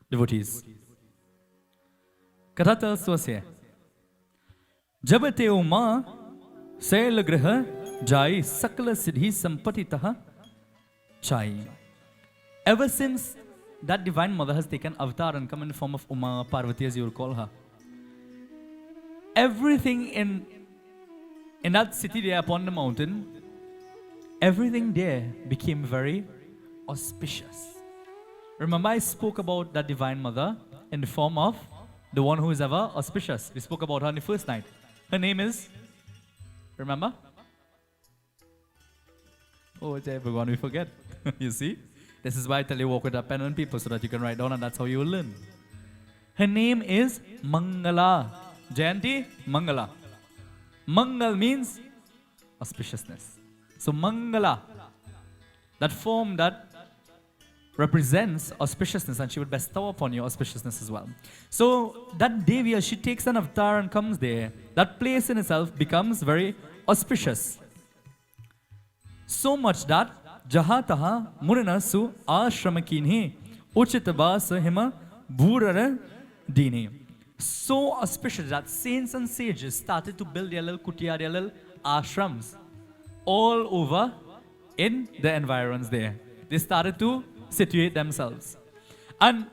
Devotees. Katha tells to us here. जब ते उमा शैल ग्रह जाई सकल सिद्धि संपत्ति तह chai. Ever since that divine mother has taken avatar and come in the form of Uma Parvati, as you will call her, everything in that city there upon the mountain, everything there became very auspicious. Remember, I spoke about that divine mother in the form of the one who is ever auspicious. We spoke about her on the first night. Her name is, remember? Oh, Jai Bhagwan, we forget. You see? This is why I tell you walk with a pen and paper so that you can write down, and that's how you will learn. Her name is Mangala. Jayanti, Mangala. Mangal means auspiciousness. So Mangala, that form that represents auspiciousness, and she would bestow upon you auspiciousness as well. So that Devi, as she takes an avatar and comes there, that place in itself becomes very auspicious. So much that Jaha taha munina su ashramakini uchita basa hima bhurara dini. So auspicious that saints and sages started to build their little kutia, their little ashrams all over in the environs there. They started to situate themselves. And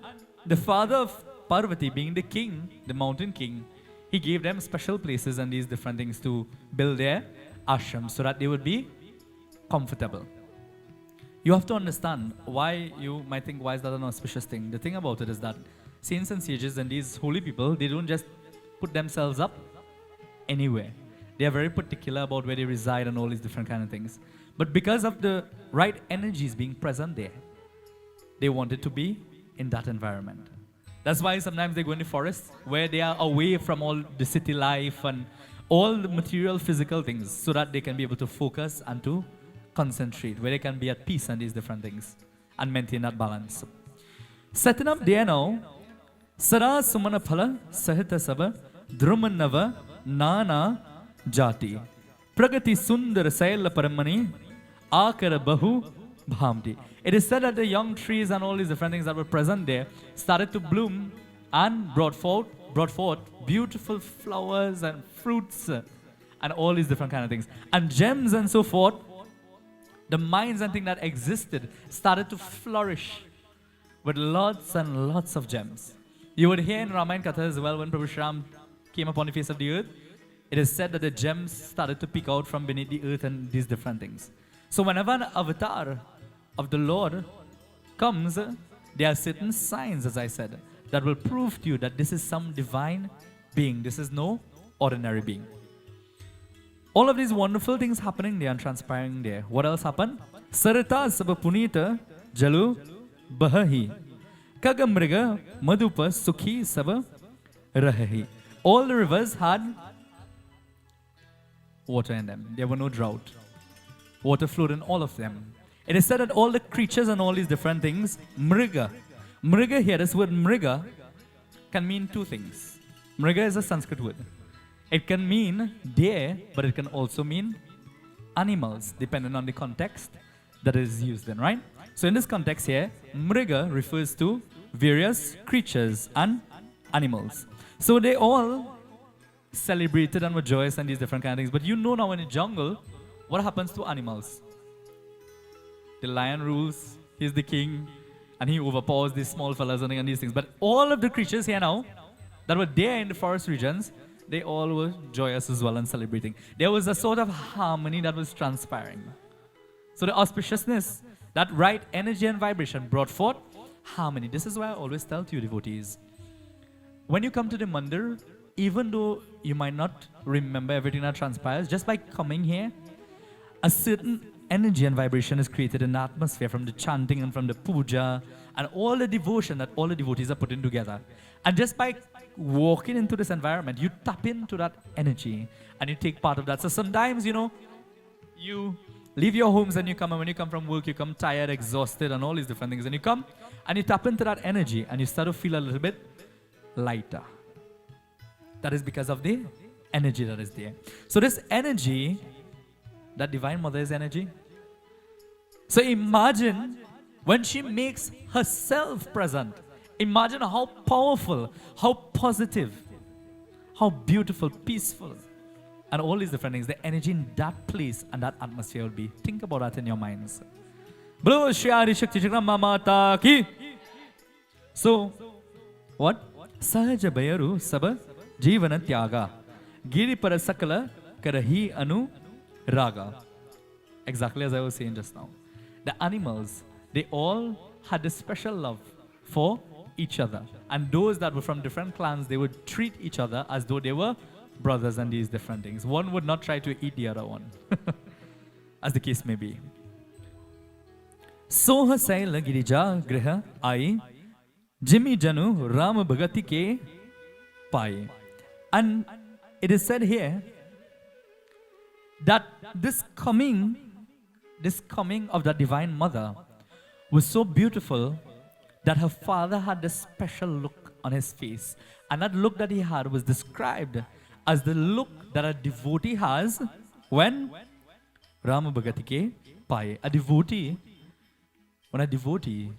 the father of Parvati, being the king, the mountain king, he gave them special places and these different things to build their ashrams so that they would be comfortable. You have to understand why you might think, why is that an auspicious thing? The thing about it is that saints and sages and these holy people, they don't just put themselves up anywhere. They are very particular about where they reside and all these different kind of things. But because of the right energies being present there, they wanted to be in that environment. That's why sometimes they go in the forest where they are away from all the city life and all the material physical things so that they can be able to focus and to concentrate, where they can be at peace and these different things and maintain that balance. Setting up there now, Sara Sumana Phala Sahita Saba Drumanava Nana Jati Pragati Sundar Saila Paramani Akara Bahu Bhamdi. It is said that the young trees and all these different things that were present there started to bloom and brought forth beautiful flowers and fruits and all these different kind of things. And gems and so forth, the mines and things that existed started to flourish with lots and lots of gems. You would hear in Ramayana Katha as well when Prabhu Shri Ram came upon the face of the earth, it is said that the gems started to peek out from beneath the earth and these different things. So whenever an avatar of the Lord comes, there are certain signs, as I said, that will prove to you that this is some divine being. This is no ordinary being. All of these wonderful things happening there and transpiring there. What else happened? Sarita Sabha Punita Jalu Bahahi Kagamriga Madhupa Sukhi Sabha Rahahi. All the rivers had water in them. There were no drought. Water flowed in all of them. It is said that all the creatures and all these different things, Mriga. Mriga here, this word Mriga can mean two things. Mriga is a Sanskrit word. It can mean deer, but it can also mean animals, depending on the context that is used in, right? So in this context here, Mriga refers to various creatures and animals. So they all celebrated and were joyous and these different kind of things. But you know now in the jungle, what happens to animals? The lion rules, he's the king, and he overpowers these small fellas and these things. But all of the creatures here now that were there in the forest regions, they all were joyous as well and celebrating. There was a sort of harmony that was transpiring. So the auspiciousness, that right energy and vibration brought forth harmony. This is why I always tell to you devotees, when you come to the mandir, even though you might not remember everything that transpires, just by coming here, a certain energy and vibration is created in the atmosphere from the chanting and from the puja and all the devotion that all the devotees are putting together. And just by walking into this environment, you tap into that energy and you take part of that. So sometimes, you leave your homes and you come, and when you come from work, you come tired, exhausted, and all these different things. And you come and you tap into that energy and you start to feel a little bit lighter. That is because of the energy that is there. So this energy, that Divine Mother is energy. So imagine when she makes herself present Imagine how powerful, how positive, how beautiful, peaceful, and all these different things. The energy in that place and that atmosphere will be. Think about that in your minds. Bolo Shri Adi Shakti Chakramma Mata Ki. So, what? Sahaja Bayaru Saba Jivana Tyaga. Giri Para Sakala Karahi Anu Raga. Exactly as I was saying just now. The animals, they all had a special love for each other. And those that were from different clans, they would treat each other as though they were brothers and these different things. One would not try to eat the other one. As the case may be. Soha Saila Girija Griha Ai Jimmy Janu Rama Bhagati Ke Pai. And it is said here that this coming of the Divine Mother was so beautiful that her father had this special look on his face. And that look that he had was described as the look that a devotee has when Rama Bhagati Ke Pai. When a devotee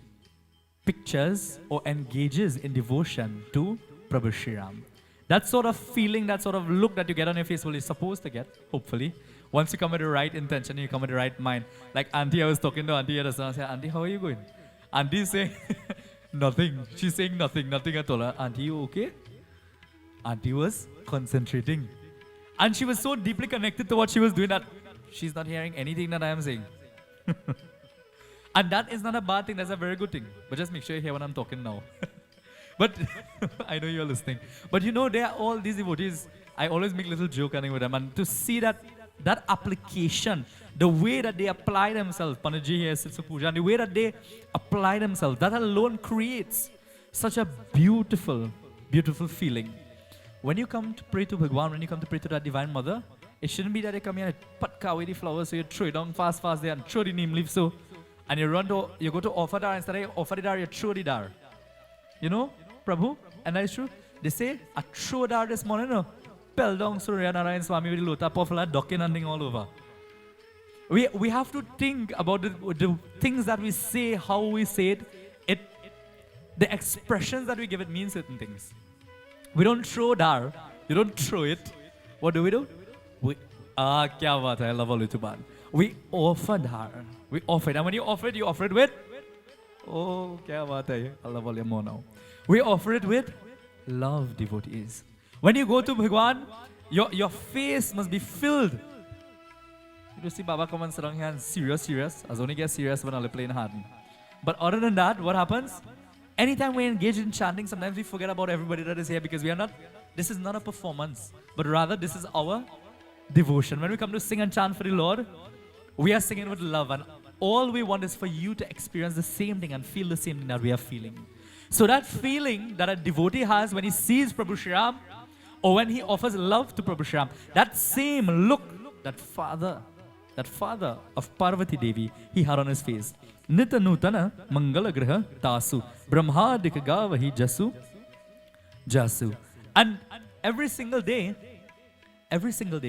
pictures or engages in devotion to Prabhu Shri Ram. That sort of feeling, that sort of look that you get on your face, well, you're supposed to get, hopefully. Once you come with the right intention, you come with the right mind. Like Auntie, I was talking to Auntie at the time. I said, Auntie, how are you going? Auntie saying, nothing. She's saying nothing at all. Auntie, you okay? Auntie was concentrating. And she was so deeply connected to what she was doing that she's not hearing anything that I am saying. And that is not a bad thing, that's a very good thing. But just make sure you hear what I'm talking now. But I know you're listening. But you know, there are all these devotees. I always make little joke with them. And to see that application, the way that they apply themselves, Panaji here sits for puja, and the way that they apply themselves, that alone creates such a beautiful, beautiful feeling. When you come to pray to Bhagwan, when you come to pray to that Divine Mother, it shouldn't be that they come here and patka away the flowers, so you throw it down fast there and throw the neem leaf, so, and you go to offer dar, instead of offer the dar, you throw the dar. You know, Prabhu, and that is true. They say, I throw dar this morning, no? Pell down Surya Narayan Swami with the lota pofla, docking and thing all over. We have to think about the things that we say, how we say it, the expressions that we give it mean certain things. We don't throw dar, you don't throw it. What do? Kya baat hai, I love all you too. We offer dar, we offer it. And when you offer it with, oh, kya baat hai, I love all you more now. We offer it with love, devotees. When you go to Bhagwan, your face must be filled. You see Baba come and sit down here and serious. I only get serious when I play in Harden. But other than that, what happens? Anytime we engage in chanting, sometimes we forget about everybody that is here because this is not a performance, but rather this is our devotion. When we come to sing and chant for the Lord, we are singing with love, and all we want is for you to experience the same thing and feel the same thing that we are feeling. So that feeling that a devotee has when he sees Prabhu Shri Ram, or when he offers love to Prabhu Shri Ram, that same look, that father of Parvati Devi, he had on his face. Nita Nutana Mangala Graha Tasu Brahmadika Gavahi Jasu. And every single day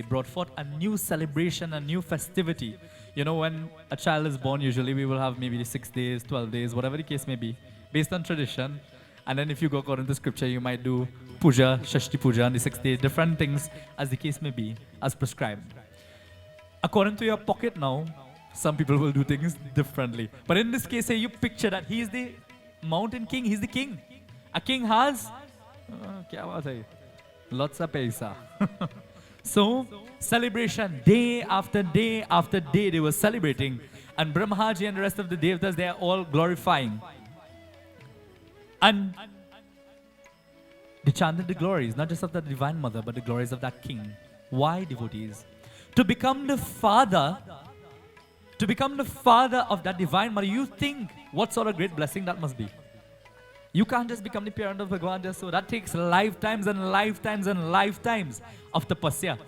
brought forth a new celebration, a new festivity. You know, when a child is born, usually we will have maybe 6 days, 12 days, whatever the case may be, based on tradition. And then if you go according to scripture, you might do puja, Shashti puja on the 6th day, different things as the case may be, as prescribed. According to your pocket now, some people will do things differently. But in this case, you picture that he is the mountain king, he's the king. A king has lots of paisa. So, celebration, day after day after day, they were celebrating. And Brahmaji and the rest of the Devatas, they are all glorifying. And they chanted the glories, not just of the Divine Mother, but the glories of that king. Why, devotees? To become the father of that Divine Mother, you think what sort of great blessing that must be. You can't just become the parent of Bhagwan just so. That takes lifetimes and lifetimes and lifetimes of tapasya.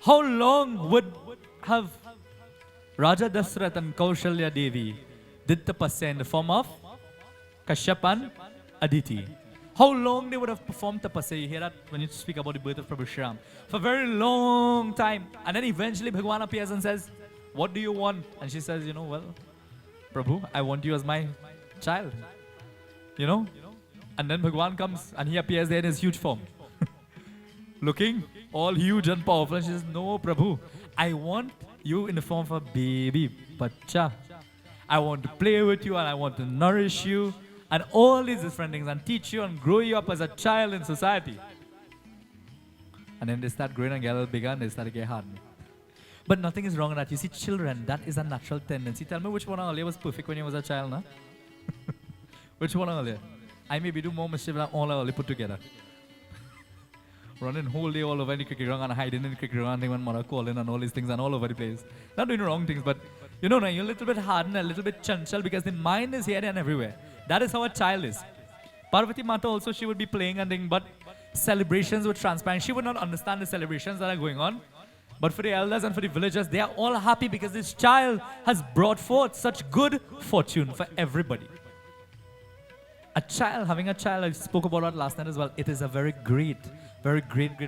How long would have Raja Dasrath and Kaushalya Devi did tapasya in the form of Kashyap and Aditi? How long they would have performed tapasya? You hear that when you speak about the birth of Prabhu Shri Ram. For a very long time. And then eventually Bhagwan appears and says, what do you want? And she says, well, Prabhu, I want you as my child. And then Bhagwan comes and he appears there in his huge form. Looking all huge and powerful. And she says, no, Prabhu, I want you in the form of a baby, bacha. I want to play with you and I want to nourish you and all these different things and teach you and grow you up as a child in society. And then they start growing and get a little bigger and they start to get hard. But nothing is wrong with that. You see, children, that is a natural tendency. Tell me which one earlier was perfect when you was a child, nah? Which one earlier? I maybe do more mischief than all earlier put together. Running whole day all over in the cricket ground and hiding in the cricket ground when mother calling and all these things and all over the place. Not doing the wrong things, but you know, you're a little bit hardened, a little bit chanchal because the mind is here and everywhere. That is how a child is. Parvati Mata also, she would be playing and thing, but celebrations would transpire. She would not understand the celebrations that are going on. But for the elders and for the villagers, they are all happy because this child has brought forth such good fortune for everybody. A child, having a child, I spoke about that last night as well. It is a very great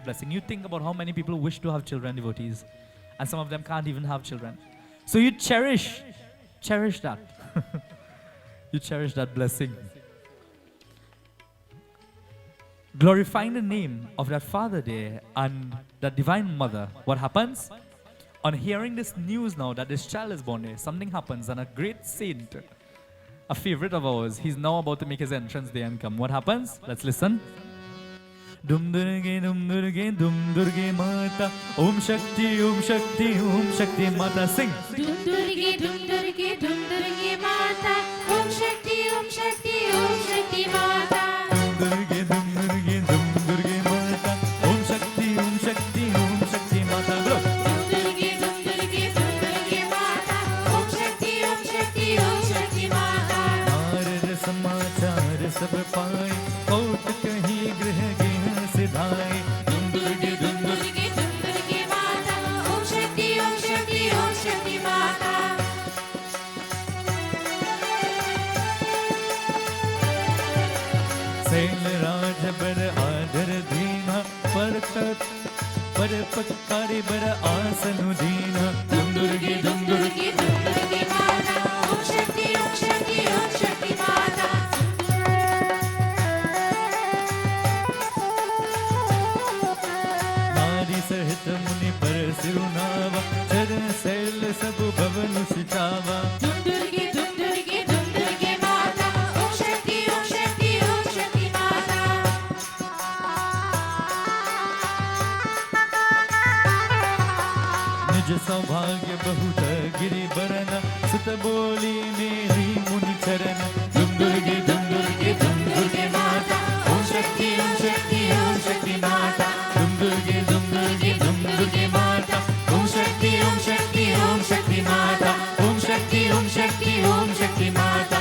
blessing. You think about how many people wish to have children, devotees, and some of them can't even have children. So you cherish that. You cherish that blessing. Glorifying the name of that father there and that divine mother. What happens? On hearing this news now that this child is born there, something happens and a great saint, a favorite of ours, he's now about to make his entrance there and come. What happens? Let's listen. Dum Durge Mata, Om Shakti Mata, sing. Dum Durge Mata, Om Shakti Mata. Durge Mata, Om Shakti Mata. Look. Dum Durge Mata, Om Shakti Mata. Narad samachar sab paai, kaut kahi grah geh sidhaai. Dum Durge Mata, Om Shakti Mata. Sail Raj bar adar deena, par pakari bar asanu deena. Dum Durge Mata, Om Shakti Mata. Nari sahit muni par sirunava, charan sail sab bhavan sichava. Dum Durge Mata, Om Shakti Mata. निज सौभाग्य बहुत गिरि बरन, सुत बोली मेरी मुनि चरण. दुम दुर्गे माता, Om Shakti Mata. दुम दुर्गे माता. ओम शक्ति माता. ओम शक्ति माता. ओम शक्ति माता.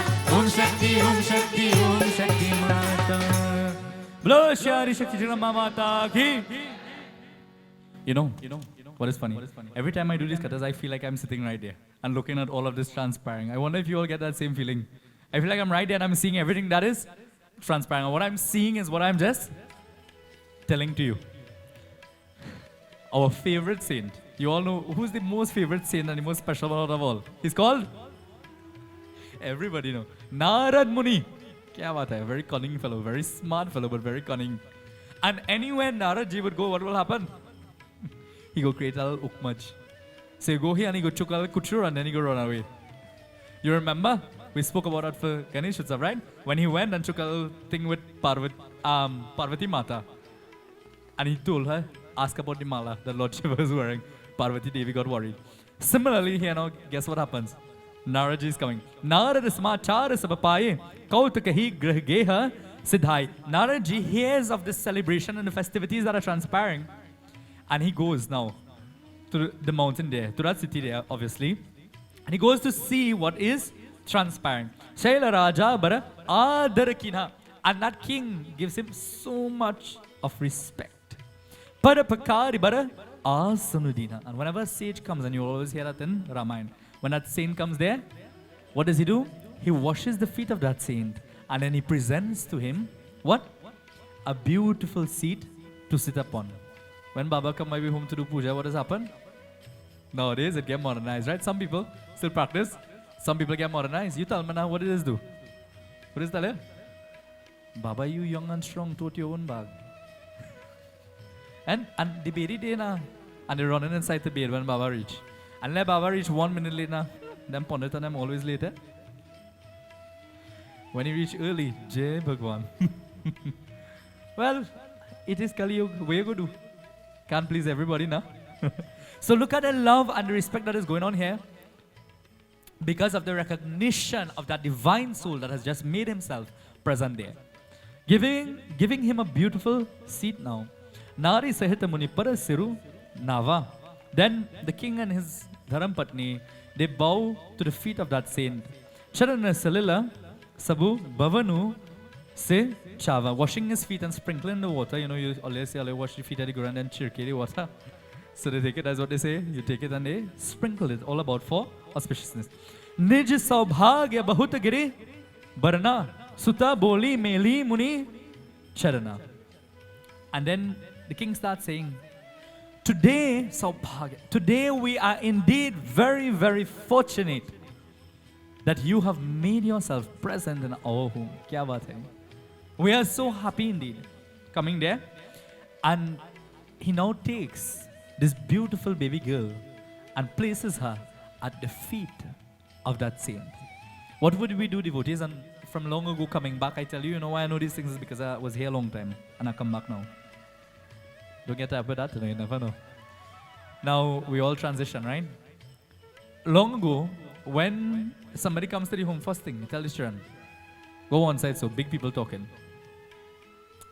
बोलो श्री शक्ति जगदम्बा माता की. You know what is funny? Every time I do these kathas, I feel like I'm sitting right there and looking at all of this transpiring. I wonder if you all get that same feeling. I feel like I'm right there and I'm seeing everything that is transpiring. And what I'm seeing is what I'm just telling to you. Our favorite saint. You all know who's the most favorite saint and the most special one out of all. He's called? Everybody know. Narad Muni. Kya baat hai? Very cunning fellow, very smart fellow, but very cunning. And anywhere Narad Ji would go, what will happen? He go create a little ukmaj. So you go here and he go chuk a little kuchur and then he go run away. You remember? We spoke about that for Ganesh Utsav, right? When he went and took a little thing with Parvati Mata. And he told her, ask about the mala that Lord Shiva was wearing. Parvati Devi got worried. Similarly, here now, guess what happens? Narad Ji is coming. Narad samachar sabapaye kautakahi grah geha siddhai. Narad Ji hears of this celebration and the festivities that are transpiring. And he goes now to the mountain there, to that city there, obviously. And he goes to see what is transpiring. Shaila Raja bara adarakina. And that king gives him so much of respect. Parapakari bara asanudina. And whenever a sage comes, and you always hear that in Ramayana, when that saint comes there, what does he do? He washes the feet of that saint. And then he presents to him, what? A beautiful seat to sit upon. When Baba come maybe home to do puja, what has happened? Nowadays it get modernized, right? Some people still practice. Some people get modernized. You tell me now what it is do. What is that? Baba, you young and strong, tote your own bag. And the baby day na, and they're running inside the bed when Baba reach. And let Baba reach 1 minute late na, them pundit and them always later. When he reach early, Jai Bhagwan. Well, it is Kali Yuga. What you go do? Can't please everybody now. So look at the love and the respect that is going on here. Because of the recognition of that divine soul that has just made himself present there. Giving him a beautiful seat now. Nari Sahita Muni Parasiru Nava. Then the king and his Dharampatni, they bow to the feet of that saint. Charana Salila Sabu Bhavanu Se Chava, washing his feet and sprinkling the water. You know, you always say, wash your feet at the ground and chirke the water. So they take it as what they say. You take it and they sprinkle it, all about for auspiciousness. Nij Saubhagya Bahuta Giri Barana Sutta Boli Meli Muni Charana. And then the king starts saying, today, Saubhagya, today we are indeed very, very fortunate that you have made yourself present in our home. Kya baat hai? We are so happy indeed. Coming there. And he now takes this beautiful baby girl and places her at the feet of that saint. What would we do, devotees? And from long ago coming back, I tell you, you know why I know these things is because I was here a long time and I come back now. Don't get up with that, you never know. Now we all transition, right? Long ago, when somebody comes to the home first thing, tell the children, go one side, so big people talking.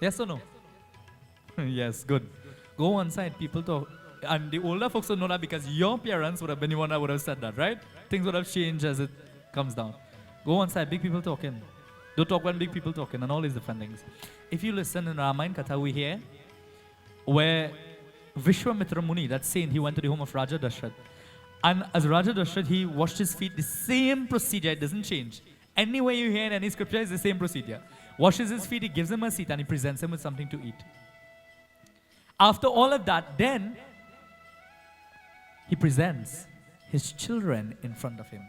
Yes or no? Yes, good. Go one side, people talk. And the older folks will know that because your parents would have been the one that would have said that, right? Things would have changed as it comes down. Go one side, big people talking. Don't talk when big people talking and all these different things. If you listen in Ramayana Katha, we hear where Vishwamitra Muni, that saint, he went to the home of Raja Dashrath. And as Raja Dashrath, he washed his feet. The same procedure, it doesn't change. Anywhere you hear in any scripture, it's the same procedure. Washes his feet, he gives him a seat, and he presents him with something to eat. After all of that, then he presents his children in front of him.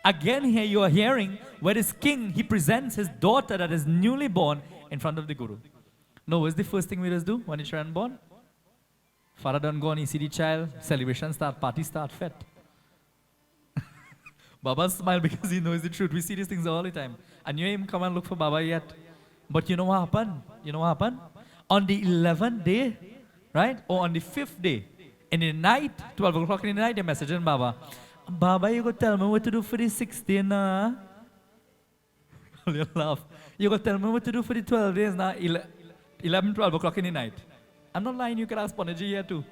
Again, here you are hearing where this king, he presents his daughter that is newly born in front of the Guru. No, what's the first thing we just do when the child born? Father done gone, he see the child, celebration start, party start, fete. Baba smile because he knows the truth. We see these things all the time. And you ain't come and look for Baba yet. But you know what happened? You know what happened? On the 11th day, right? Or on the 5th day, in the night, 12 o'clock in the night, they messaging Baba. Baba, you go tell me what to do for the 16th now. You laugh. You go tell me what to do for the 12 days now. 11, 12 o'clock in the night. I'm not lying, you can ask Panaji here too.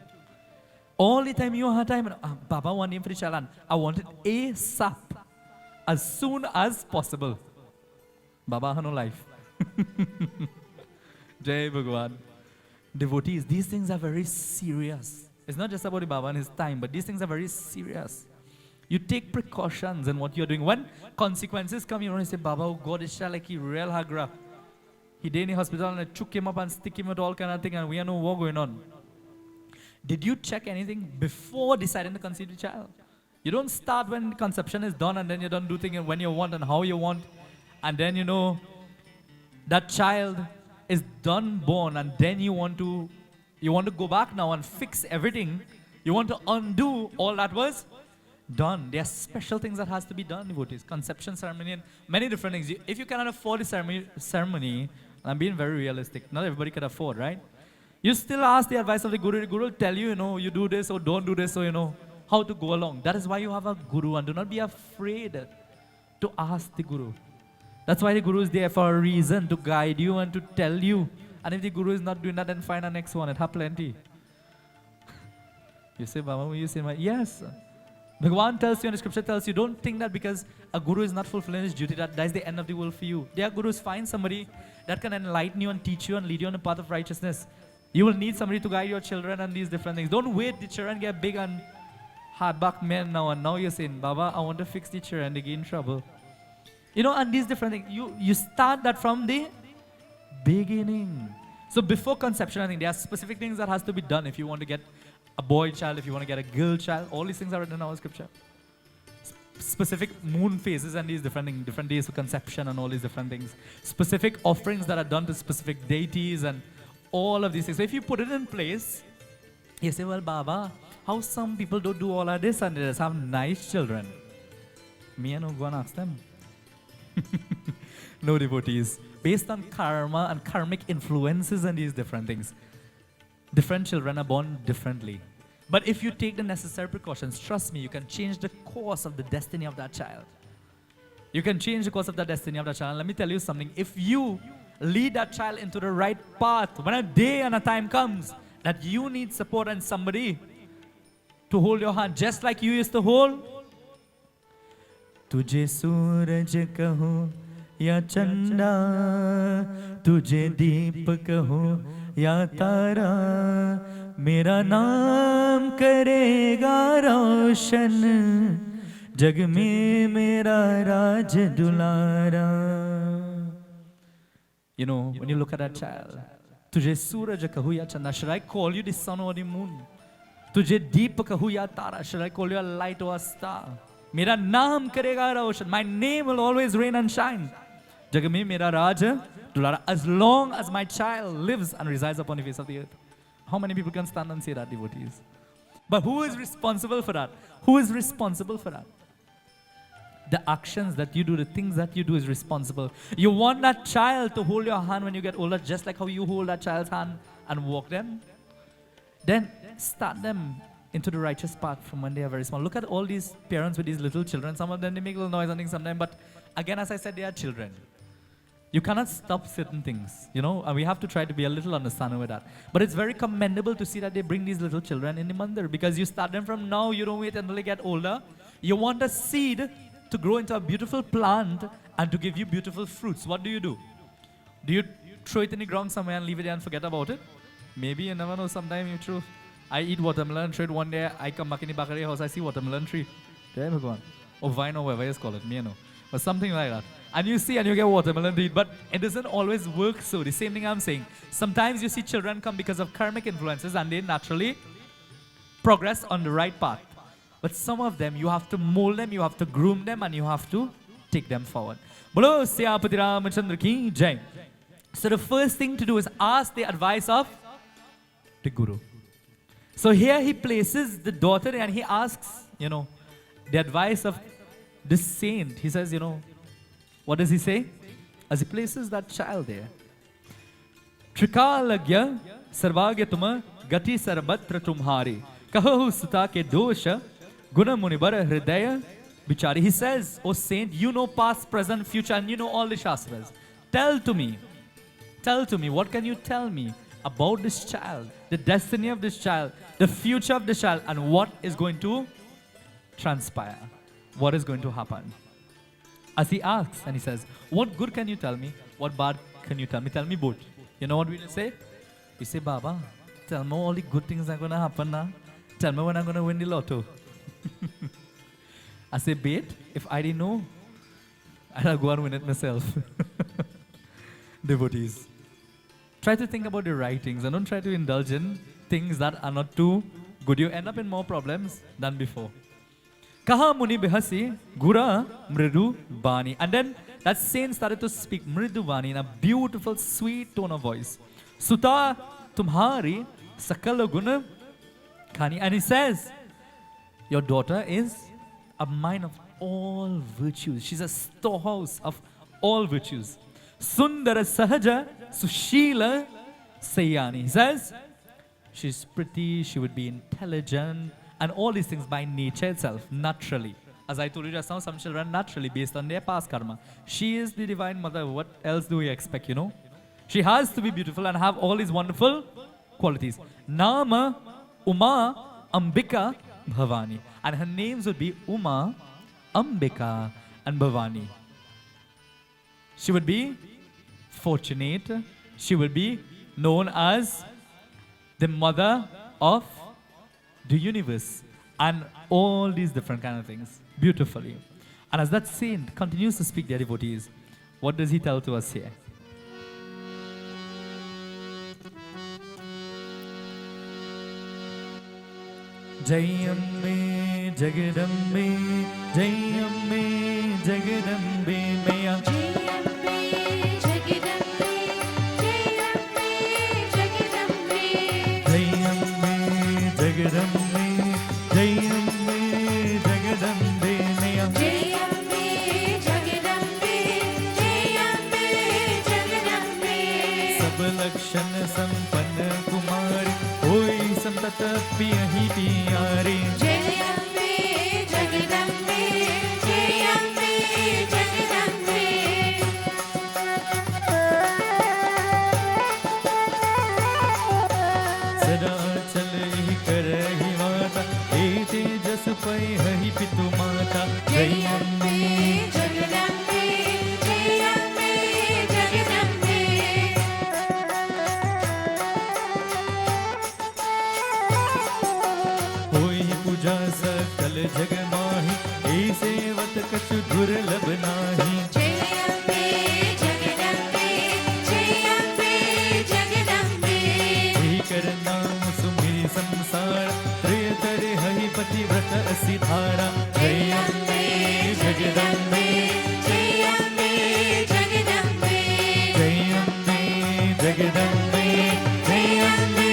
All the time you have time, Baba want name for the child. I want it ASAP. As soon as possible. Baba has no life. Jai Bhagwan. Devotees, these things are very serious. It's not just about the Baba and his time, but these things are very serious. You take precautions in what you're doing. When consequences come, you don't say, Baba, oh God, this child like he real hagra. He did in the hospital and I took him up and stick him with all kind of thing and we have no war going on. Did you check anything before deciding to conceive the child? You don't start when conception is done and then you don't do things when you want and how you want. And then you know, that child is done born and then you want to go back now and fix everything. You want to undo all that was done. There are special things that has to be done, devotees. Conception ceremony and many different things. If you cannot afford the ceremony, I'm being very realistic. Not everybody can afford, right? You still ask the advice of the Guru. The Guru will tell you, you know, you do this or don't do this, or you know, how to go along. That is why you have a Guru, and do not be afraid to ask the Guru. That's why the Guru is there for a reason, to guide you and to tell you. And if the Guru is not doing that, then find the next one. It has plenty. You say, Baba, you say, yes. Bhagavan tells you and the scripture tells you, don't think that because a Guru is not fulfilling his duty, that is the end of the world for you. There are Gurus, find somebody that can enlighten you and teach you and lead you on the path of righteousness. You will need somebody to guide your children and these different things. Don't wait, the children get big and hardback men now, and now you're saying, Baba, I want to fix the children, they get in trouble. You know, and these different things, you start that from the beginning. So before conception, I think there are specific things that has to be done if you want to get a boy child, if you want to get a girl child. All these things are written in our scripture. specific moon phases and these different things, different days of conception and all these different things. Specific offerings that are done to specific deities and all of these things. So if you put it in place, you say, well, Baba, how some people don't do all of this and they just have nice children? Me and go and ask them. No, devotees. Based on karma and karmic influences and these different things, different children are born differently. But if you take the necessary precautions, trust me, you can change the course of the destiny of that child. You can change the course of the destiny of that child. And let me tell you something. If you lead that child into the right path, when a day and a time comes that you need support and somebody to hold your hand, just like you used to hold, तुझे सूरज कहो या चंदा, तुझे दीप कहो या तारा, मेरा नाम करेगा रोशन, जग में मेरा राज दुलारा. You know, when you look at that child, तुझे सूरज कहूँ या चंदा, should I call you the sun or the moon? तुझे दीप कहूँ या तारा, should I call you a light or a star? मेरा नाम करेगा रोशन, my name will always reign and shine. जग में मेरा राज दुलारा, as long as my child lives and resides upon the face of the earth. How many people can stand and say that, devotees? But who is responsible for that? Who is responsible for that? The actions that you do, the things that you do is responsible. You want that child to hold your hand when you get older, just like how you hold that child's hand and walk them. Then start them into the righteous path from when they are very small. Look at all these parents with these little children. Some of them, they make a little noise and things sometimes, but again, as I said, they are children. You cannot stop certain things, you know, and we have to try to be a little understanding with that. But it's very commendable to see that they bring these little children in the mandir, because you start them from now, you don't wait until they get older. You want a seed to grow into a beautiful plant and to give you beautiful fruits. What do? Do you throw it in the ground somewhere and leave it there and forget about it? Maybe, you never know, sometime you throw. I eat watermelon, throw it one day, I come back in the back of the house, I see watermelon tree. There we go. Or vine or whatever you call it, me you know. Or something like that. And you see and you get watermelon to eat, but it doesn't always work so. The same thing I'm saying. Sometimes you see children come because of karmic influences and they naturally progress on the right path. But some of them, you have to mold them, you have to groom them, and you have to take them forward. Bolo Siyapati Ramachandra ki jai. So the first thing to do is ask the advice of the Guru. So here he places the daughter and he asks, you know, the advice of the saint. He says, you know, what does he say? As he places that child there. Trikalagya sarvagya tuma gati sarabatra tumhari. Kahu suta ke dosha guna munibara hridaya bichari. He says, oh saint, you know past, present, future, and you know all the Shastras. Tell to me, what can you tell me about this child, the destiny of this child, the future of this child, and what is going to transpire? What is going to happen? As he asks, and he says, what good can you tell me? What bad can you tell me? Tell me both. You know what we will say? We say, Baba, tell me all the good things that are going to happen now. Tell me when I'm going to win the lotto. I say, bait, if I didn't know, I'll go and win it myself. Devotees, try to think about the right things and don't try to indulge in things that are not too good. You end up in more problems than before. Kaha muni bihasi gura mridu bani. And then that saint started to speak mridu bani in a beautiful, sweet tone of voice. Suta tumhari sakala guna khani. And he says, your daughter is a mine of all virtues. She's a storehouse of all virtues. Sundara sahaja sushila sayani. He says, she's pretty, she would be intelligent, and all these things by nature itself, naturally. As I told you just now, some children naturally based on their past karma. She is the divine mother. What else do we expect, you know? She has to be beautiful and have all these wonderful qualities. Nama Uma Ambika Bhavani. And her names would be Uma, Ambika, and Bhavani. She would be fortunate. She will be known as the mother of the universe and all these different kind of things beautifully. And as that saint continues to speak, their devotees, what does he tell to us here? Jayambe Jagadambe जय अम्बे जगदम्बे मैया जय अम्बे जगदम्बे जय अम्बे जगदम्बे जय अम्बे जगदम्बे जय अम्बे जगदम्बे मैया जय अम्बे जगदम्बे जय अम्बे जगदम्बे सब लक्षण संपन्न कुमारी होई संतत पियहि पियारी जय अम्बे जगदम्बे जय अम्बे जगदम्बे सदा चलहि करहि माता हे तेजस पयहि पितु माता जय अम्बे जगदम्बे जय अम्बे जगदम्बे होई पूजा सकल जग माहि हे सेवत कछु दुर्लभ नाही जय अम्बे जगदम्बे जय अम्बे जगदम्बे हे कर नाम सुमिरि संसार त्रय तरे हहि पतिव्रत असि धारा जय अम्बे जगदम्बे जय अम्बे जगदम्बे जय अम्बे जगदम्बे जय अम्बे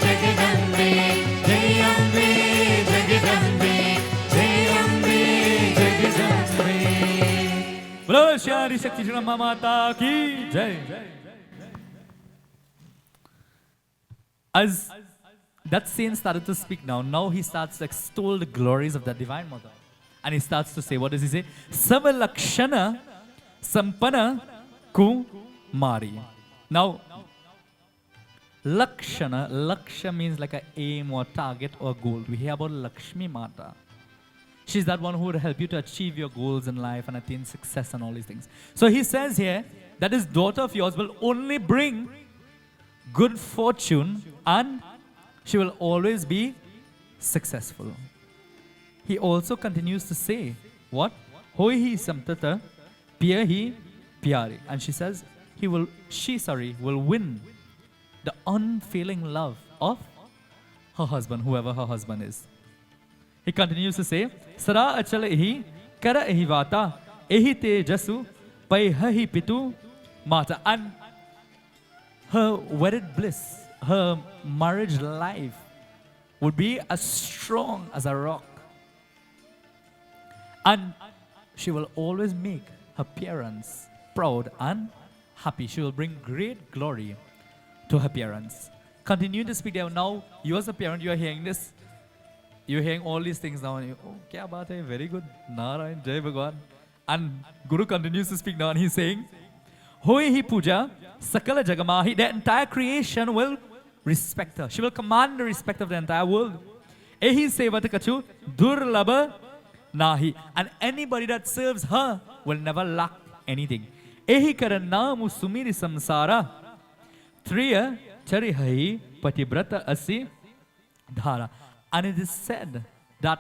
जगदम्बे जय अम्बे जगदम्बे जय अम्बे जगदम्बे बोलो श्री शक्ति श्री माता की जय As that saint started to speak now he starts to extol the glories of the divine mother. And he starts to say, what does he say? Savalakshana Sampana Kumari. Now, Lakshana, Laksha means like an aim or target or goal. We hear about Lakshmi Mata. She's that one who would help you to achieve your goals in life and attain success and all these things. So he says here that his daughter of yours will only bring good fortune and she will always be successful. He also continues to say, what? Hoi hi samtata piya hi pyari. And she says, she will win the unfailing love of her husband, whoever her husband is. He continues to say, Sara achala ehi kara ehi vata ehi te jasu paihahi pitu mata. And her wedded bliss, her marriage life would be as strong as a rock. And she will always make her parents proud and happy. She will bring great glory to her parents. Continue to speak there. Now, you as a parent, you are hearing this. You're hearing all these things now. And you, oh, kya baat hai? Very good. Narayan, Jai Bhagwan. And Guru continues to speak now and he's saying, Hoi hi puja, sakala jagamahi. The entire creation will respect her. She will command the respect of the entire world. Ehi sevata kachu durlabha nahi. And anybody that serves her will never lack anything. Ehi karanamu sumiri samsara. Triya charihai patibrata asi dhara. And it is said that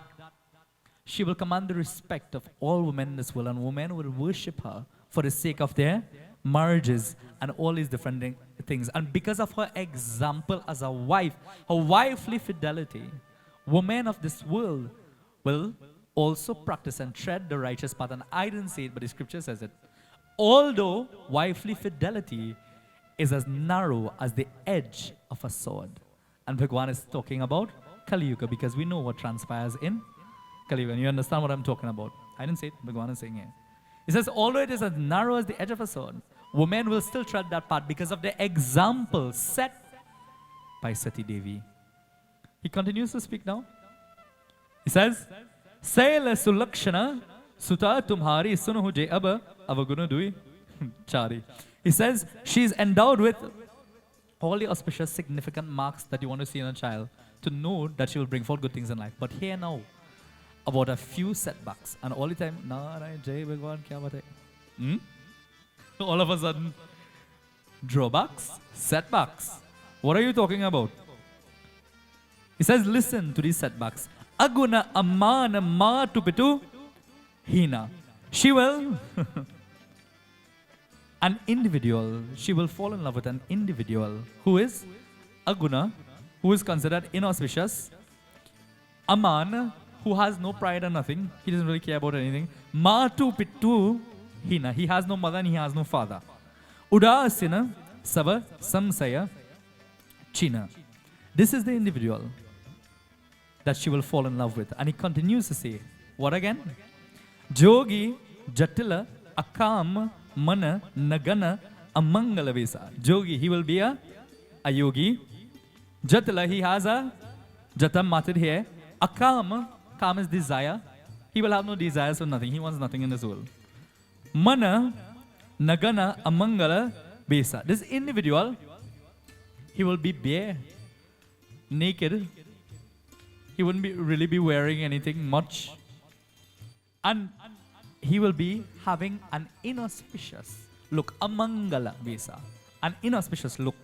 she will command the respect of all women in this world, and women will worship her for the sake of their marriages and all these different things. And because of her example as a wife, her wifely fidelity, women of this world will also practice and tread the righteous path. And I didn't say it, but the scripture says it. Although wifely fidelity is as narrow as the edge of a sword. And Bhagwan is talking about Kali Yuga, because we know what transpires in Kali Yuga. And you understand what I'm talking about. I didn't say it, Bhagwan is saying it. He says, although it is as narrow as the edge of a sword, women will still tread that path because of the example set by Sati Devi. He continues to speak now. He says, Saila Sulakshana Suta Tumhari Sunuhu Je Abba Avagunu Dui Chari. He says, she is endowed with all the auspicious, significant marks that you want to see in a child to know that she will bring forth good things in life. But here now, about a few setbacks. And all the time, Narayan, Jai Bhagwan, kya baat hai? All of a sudden, drawbacks, setbacks. What are you talking about? He says, listen to these setbacks. Aguna amana ma tupitu hina. She will, an individual, she will fall in love with an individual who is aguna, who is considered inauspicious, aman, who has no pride or nothing. He doesn't really care about anything. Matu pittu hina. He has no mother and he has no father. Udasina sava samsaya china. This is the individual that she will fall in love with. And he continues to say, what again? Jogi jatila akam mana nagana amangala vesa. Jogi, he will be a yogi. Jatila, he has a jatam matir here. Akam, kam is desire. He will have no desires for nothing. He wants nothing in this world. Mana nagana amangala vesa. This individual, he will be bare, naked. He wouldn't really be wearing anything much. And he will be having an inauspicious look. Amangala vesa. An inauspicious look.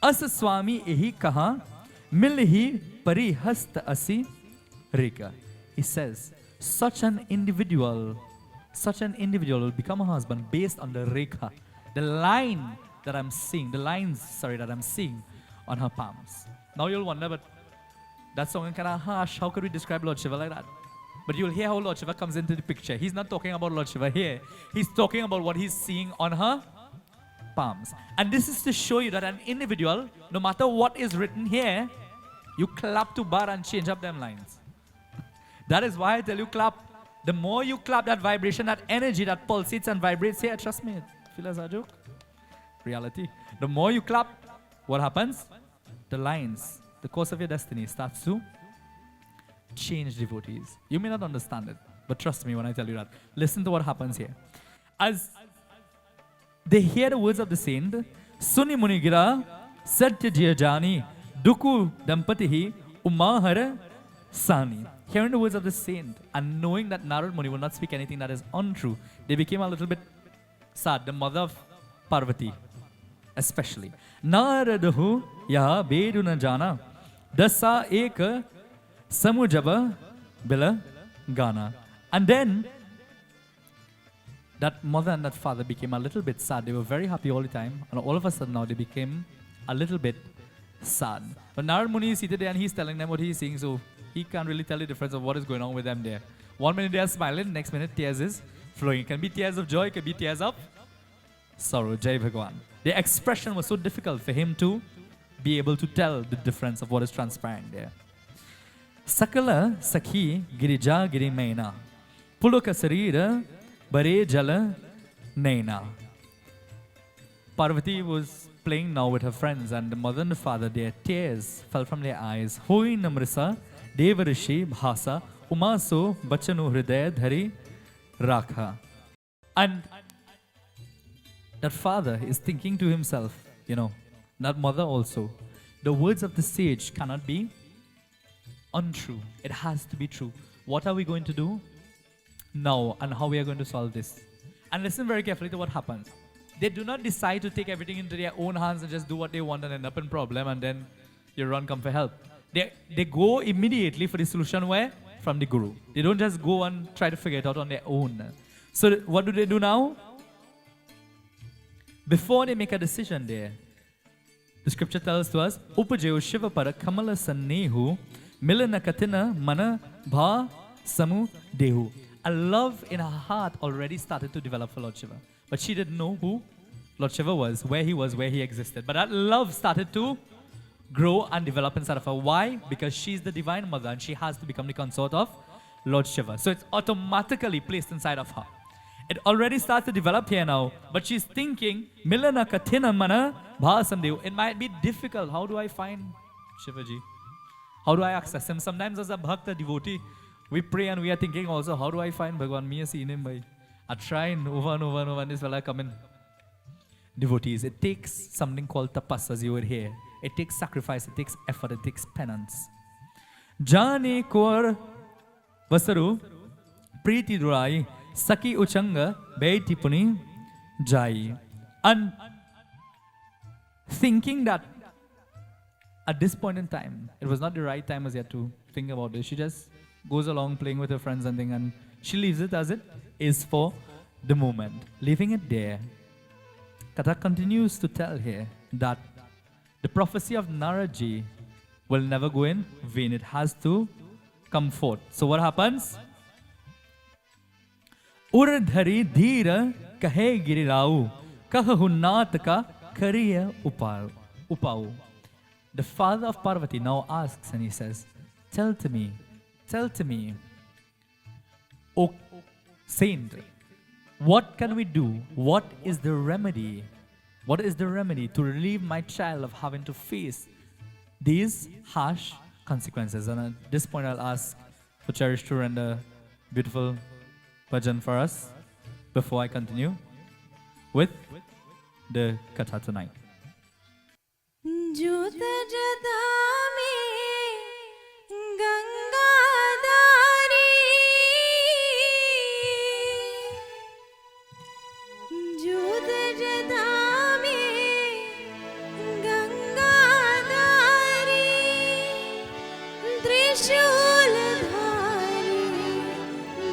As Swami ehi kaha milhi parihast asi reka. He says, such an individual will become a husband based on the rekha. The line that I'm seeing, that I'm seeing on her palms. Now you'll wonder, but that's sounding kind of harsh. How could we describe Lord Shiva like that? But you'll hear how Lord Shiva comes into the picture. He's not talking about Lord Shiva here. He's talking about what he's seeing on her palms. And this is to show you that an individual, no matter what is written here, you clap to bar and change up them lines. That is why I tell you clap. The more you clap, that vibration, that energy that pulsates and vibrates here, trust me, feel as a joke. Reality. The more you clap, what happens? The lines, the course of your destiny starts to change, devotees. You may not understand it, but trust me when I tell you that. Listen to what happens here. As they hear the words of the saint, Suni Munigira Satya Jiyajani Duku Dampatihi Umahara Sani. Hearing the words of the saint and knowing that Narad Muni will not speak anything that is untrue, they became a little bit sad. The mother of Parvati, especially. Naradahu Yaha Beduna Jana Dasa Eka Samujaba Bila Gana. And then that mother and that father became a little bit sad. They were very happy all the time, and all of a sudden now they became a little bit sad. But Narad Muni is seated there and he's telling them what he's seeing, so he can't really tell the difference of what is going on with them there. 1 minute they are smiling, next minute tears is flowing. It can be tears of joy, it can be tears of sorrow. Jai Bhagwan. The expression was so difficult for him to be able to tell the difference of what is transpiring there. Sakala Sakhi Girija Girimaina Puluka Sarira Bare Jala Naina. Parvati was playing now with her friends, and the mother and the father, their tears fell from their eyes. Hoi Namrisa Devarishi Bhasa Umaso Bachanu Hridaya Dhari Rakha. And that father is thinking to himself, that mother also, the words of the sage cannot be untrue. It has to be true. What are we going to do now, and how we are going to solve this? And listen very carefully to what happens. They do not decide to take everything into their own hands and just do what they want and end up in problem, and then you run come for help. They go immediately for the solution where? From the Guru. They don't just go and try to figure it out on their own. So what do they do now? Before they make a decision there, the scripture tells to us, Upajayo Shiva para kamala sannehu milana katina mana bha samu dehu. A love in her heart already started to develop for Lord Shiva. But she didn't know who Lord Shiva was, where he existed. But that love started to grow and develop inside of her. Why? Because she's the divine mother and she has to become the consort of Lord Shiva. So it's automatically placed inside of her. It already starts to develop here now, but she's thinking, Milana Kathina Mana Bhasamdev. It might be difficult. How do I find Shivaji? How do I access him? Sometimes as a bhakta devotee, we pray and we are thinking also, how do I find Bhagwan? Me seen him by. I try over and over and over, and this fella come in. Devotees, it takes something called tapas, as you would hear. It takes sacrifice, it takes effort, it takes penance. Jani kor vasaru priti durai saki uchanga beiti puni jai. And thinking that at this point in time, it was not the right time as yet to think about this. She just goes along playing with her friends and things, and she leaves it as it is for the moment. Leaving it there, Katha continues to tell here that the prophecy of Naradji will never go in vain. It has to come forth. So what happens? Urdhari dhira kahe girirau, kahu natka kariya upau. The father of Parvati now asks and he says, tell to me, O saint, what can we do? What is the remedy? What is the remedy to relieve my child of having to face these harsh consequences? And at this point, I'll ask for Cherish to render beautiful bhajan for us before I continue with the katha tonight. जूत जदा में गंगाधारी जूत जदा में गंगाधारी त्रिशूलधारी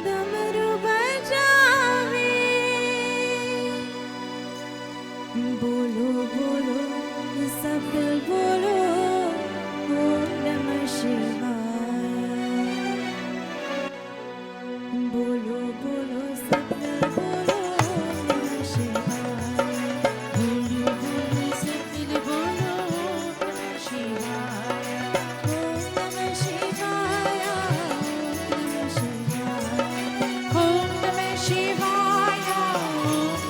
डमरू बजावे बोलो बोलो सब दिल बोलो ओम नमः शिवाय बोलो बोलो सब दिल बोलो ओम नमः शिवाय बोलो बोलो सब दिल बोलो ओम नमः शिवाय ओम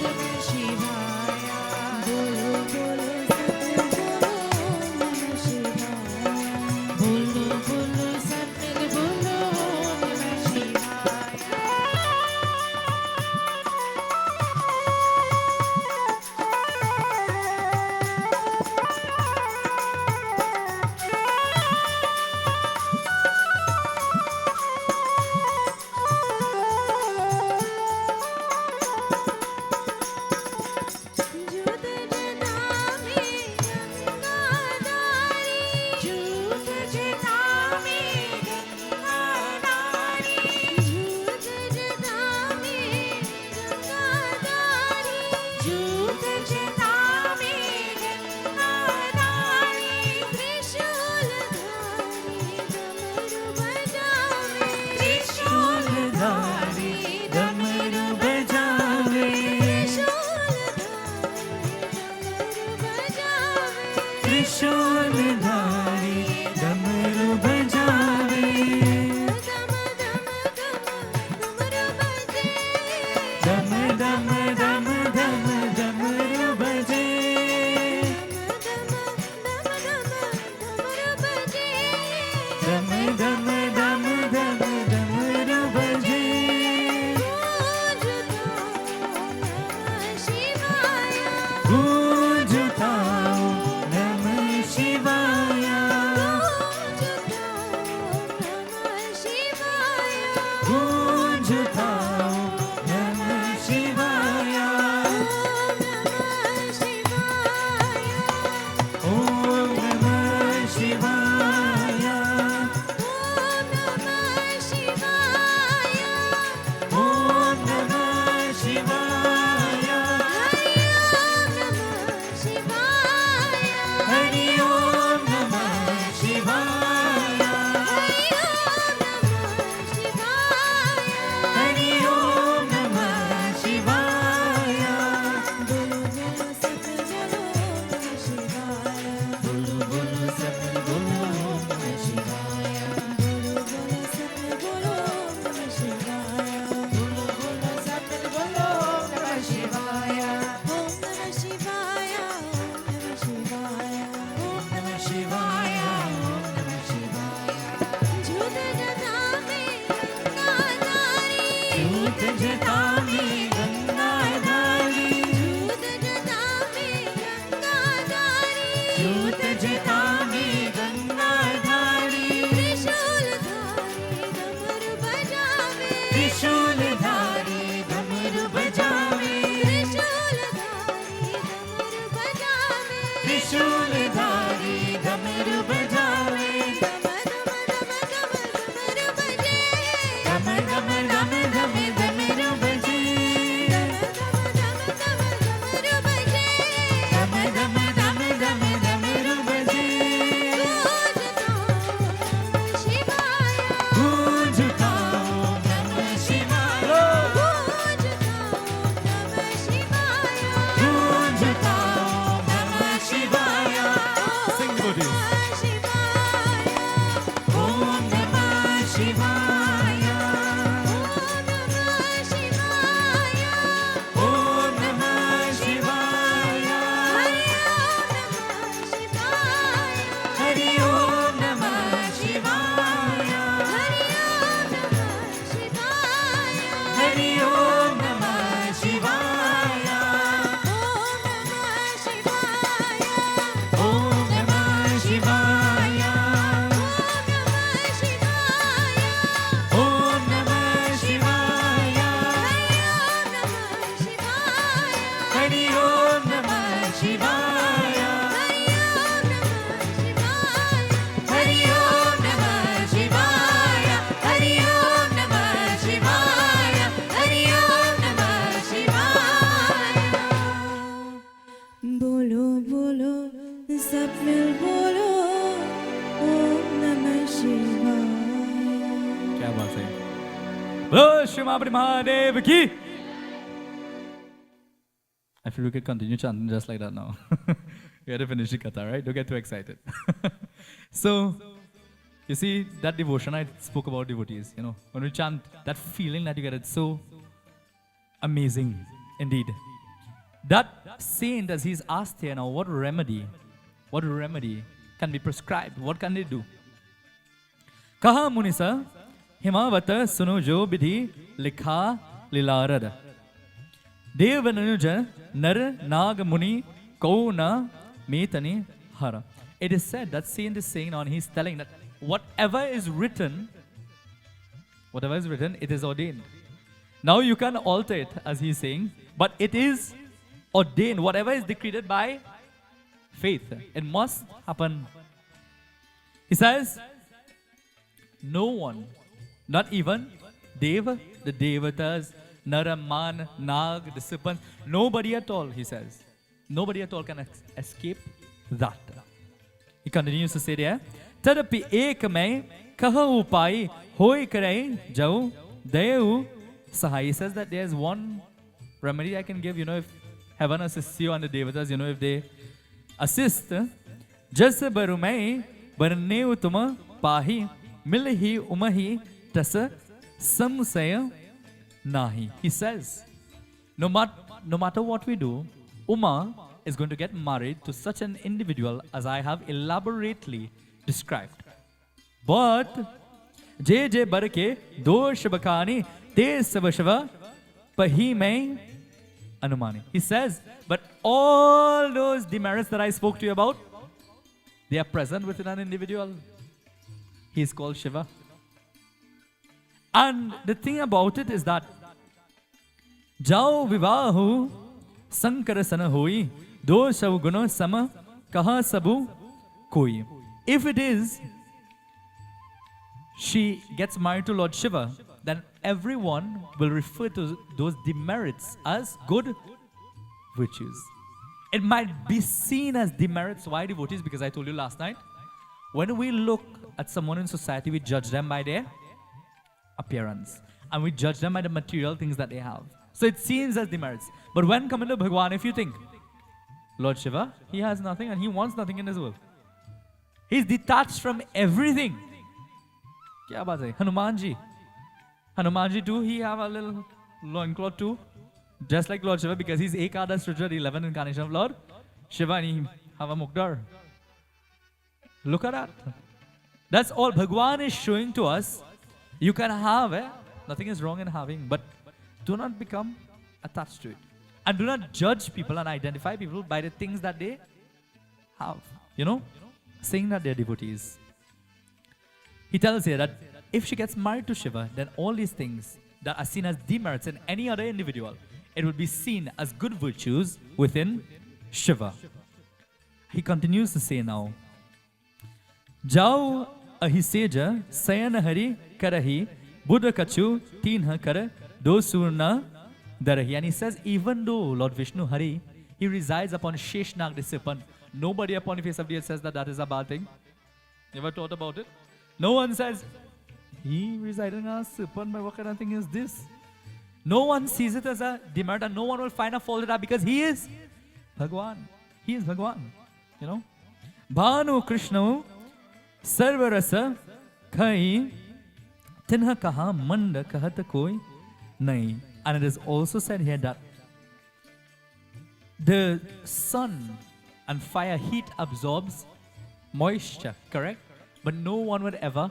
नमः शिवाय ओम नमः शिवाय ओम नमः शिवाय बोलो बोलो सब मिल बोलो ओम नमः शिवाय. क्या बात है. बोलो श्री महाबली महादेव की. I feel we could continue chanting just like that now. We had to finish the katha, right? Don't get too excited. So, you see, that devotion I spoke about devotees, you know, when we chant, that feeling that you get, it's so amazing indeed. That saint, as he's asked here now, what remedy can be prescribed? What can they do? Kaha munisa himavata suno jo vidhi likha lilarad. Devananuja nar nag muni kauna metani hara. It is said that saint is saying now, and he's telling that whatever is written, it is ordained. Now you can alter it, as he's saying, but it is ordained. Whatever is decreed by faith, it must happen. He says, no one, not even Deva, the Devatas, Nara, Man, Nag, the serpents, nobody at all, he says. Nobody at all can escape that. He continues to say there, Tadapi ek mein kaha upai hoi karai jau deu sahai. He says that there's one remedy I can give, you know, if heaven assists you and the Devatas, you know, if they assist, jas barumai barne utuma pahi milhi umahi tasa samsaya nahi. He says, no matter what we do, Uma is going to get married to such an individual as I have elaborately described. But je barke dosh bakani te sabashava pahi mein anumani. He says, but all those demerits that I spoke to you about, they are present within an individual. He is called Shiva. And the thing about it is that Jao vivahu sankara sana hoi doshav guno sama kaha sabu koi. If it is she gets married to Lord Shiva, then everyone will refer to those demerits as good virtues. It might be seen as demerits. Why devotees? Because I told you last night, when we look at someone in society, we judge them by their appearance. And we judge them by the material things that they have. So it seems as demerits. But when coming to Bhagwan, if you think, Lord Shiva, he has nothing and he wants nothing in this world. He's detached from everything. Kya baat hai? Hanuman ji too, he have a little loincloth too. Just like Lord Shiva, because he's Ekadash Rudra, the 11th incarnation of Lord Shiva, and he have a mukdar. Look at that. That's all Bhagwan is showing to us. You can have, nothing is wrong in having, but do not become attached to it. And do not judge people and identify people by the things that they have. You know, saying that they're devotees. He tells here that if she gets married to Shiva, then all these things that are seen as demerits in any other individual, it will be seen as good virtues within Shiva. He continues to say now, Jao ahiseja sayana hari karahi buddha kachu tinha kar dosurna darahi. And he says, even though Lord Vishnu Hari, he resides upon Sheshnag the serpent, nobody upon the face of the earth says that that is a bad thing. You ever thought about it? No one says, he residing on a serpent, but what kind of thing is this? No one sees it as a demerit, and no one will find a fault in that because he is Bhagwan. He is Bhagwan. You know? Bhanu Krishna Sarvarasa Khai Tinha Kaha Manda Kahata Koi Nai. And it is also said here that the sun and fire heat absorbs moisture, correct? But no one would ever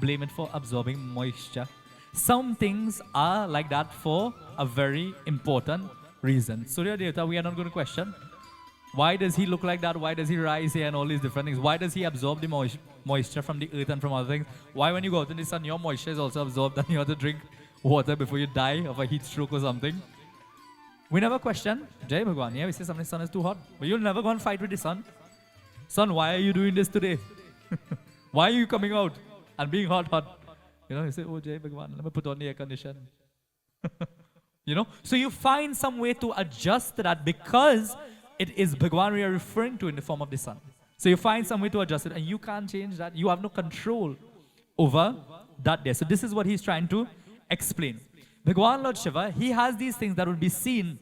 blame it for absorbing moisture. Some things are like that for a very important reason. Surya Devata, we are not going to question. Why does he look like that? Why does he rise here and all these different things? Why does he absorb the moisture from the earth and from other things? Why when you go out in the sun, your moisture is also absorbed and you have to drink water before you die of a heat stroke or something? We never question. Jai Bhagwan. Yeah, we say something, sun is too hot. But you'll never go and fight with the sun. Sun, why are you doing this today? Why are you coming out and being hot? You know, you say, oh, Jai Bhagwan, let me put on the air condition. You know, so you find some way to adjust that because it is Bhagwan we are referring to in the form of the sun. So you find some way to adjust it, and you can't change that. You have no control over that there. So this is what he's trying to explain. Bhagwan Lord Shiva, he has these things that will be seen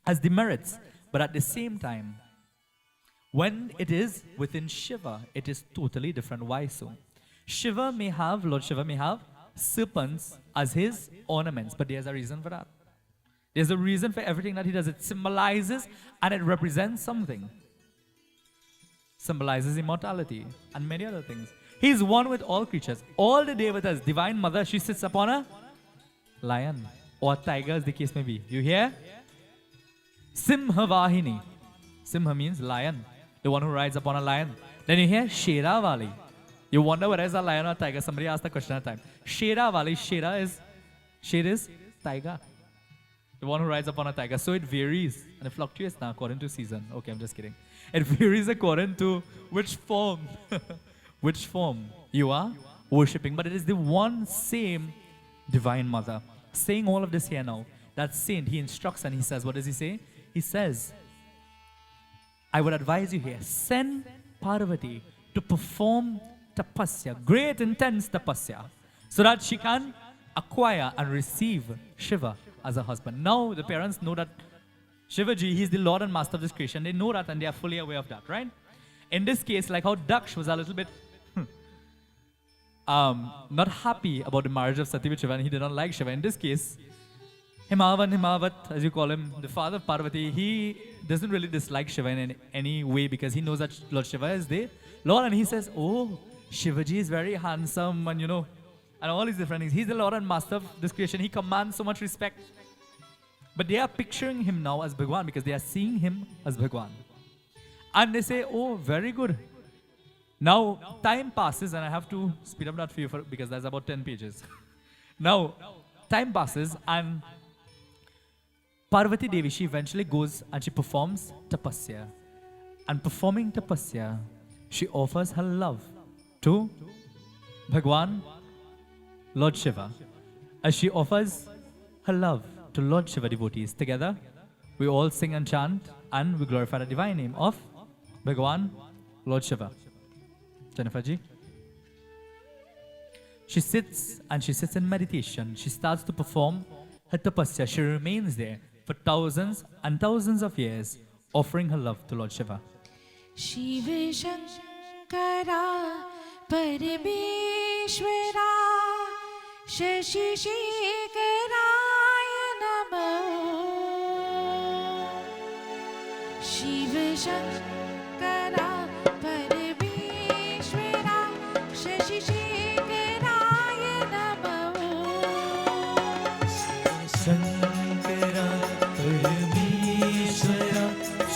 as demerits, but at the same time, when it is within Shiva, it is totally different. Why so? Lord Shiva may have serpents as his ornaments, but there's a reason for that. There's a reason for everything that he does. It symbolizes and it represents something. Symbolizes immortality and many other things. He's one with all creatures. All the devatas, Divine Mother, she sits upon a lion or tiger, as the case may be. You hear? Simha Vahini. Simha means lion, the one who rides upon a lion. Then you hear Shera Vali. You wonder whether it's a lion or a tiger. Somebody asked the question at a time. Shera Vali. Shera is tiger. The one who rides upon a tiger. So it varies and it fluctuates now according to season. Okay, I'm just kidding. It varies according to which form you are worshipping. But it is the one same Divine Mother. Saying all of this here now, that saint, he instructs and he says, what does he say? He says, I would advise you here, send Parvati to perform tapasya, great intense tapasya, so that she can acquire and receive Shiva as a husband. Now the parents know that Shivaji, he's the Lord and Master of this creation. They know that and they are fully aware of that, right? In this case, like how Daksh was a little bit not happy about the marriage of Sati with Shiva and he did not like Shiva. In this case, Himavat, as you call him, the father of Parvati, he doesn't really dislike Shiva in any way because he knows that Lord Shiva is the Lord, and he says, oh, Shivaji is very handsome and and all these different things. He's the Lord and Master of this creation. He commands so much respect. But they are picturing him now as Bhagwan because they are seeing him as Bhagwan. And they say, oh, very good. Now, time passes, and I have to speed up that for you because that's about 10 pages. Now, time passes, and Parvati Devi, she eventually goes and she performs tapasya. And performing tapasya, she offers her love to Bhagwan, Lord Shiva. As she offers her love to Lord Shiva devotees, together we all sing and chant and we glorify the divine name of Bhagwan, Lord Shiva. Jennifer ji. She sits in meditation. She starts to perform her tapasya. She remains there for thousands and thousands of years, offering her love to Lord Shiva. Shiva Shankara Parameshwara Shashi Shekaraya Namo. Shiva Shankara Parameshwara Shashi Shekaraya Namo. Shankara Parameshwara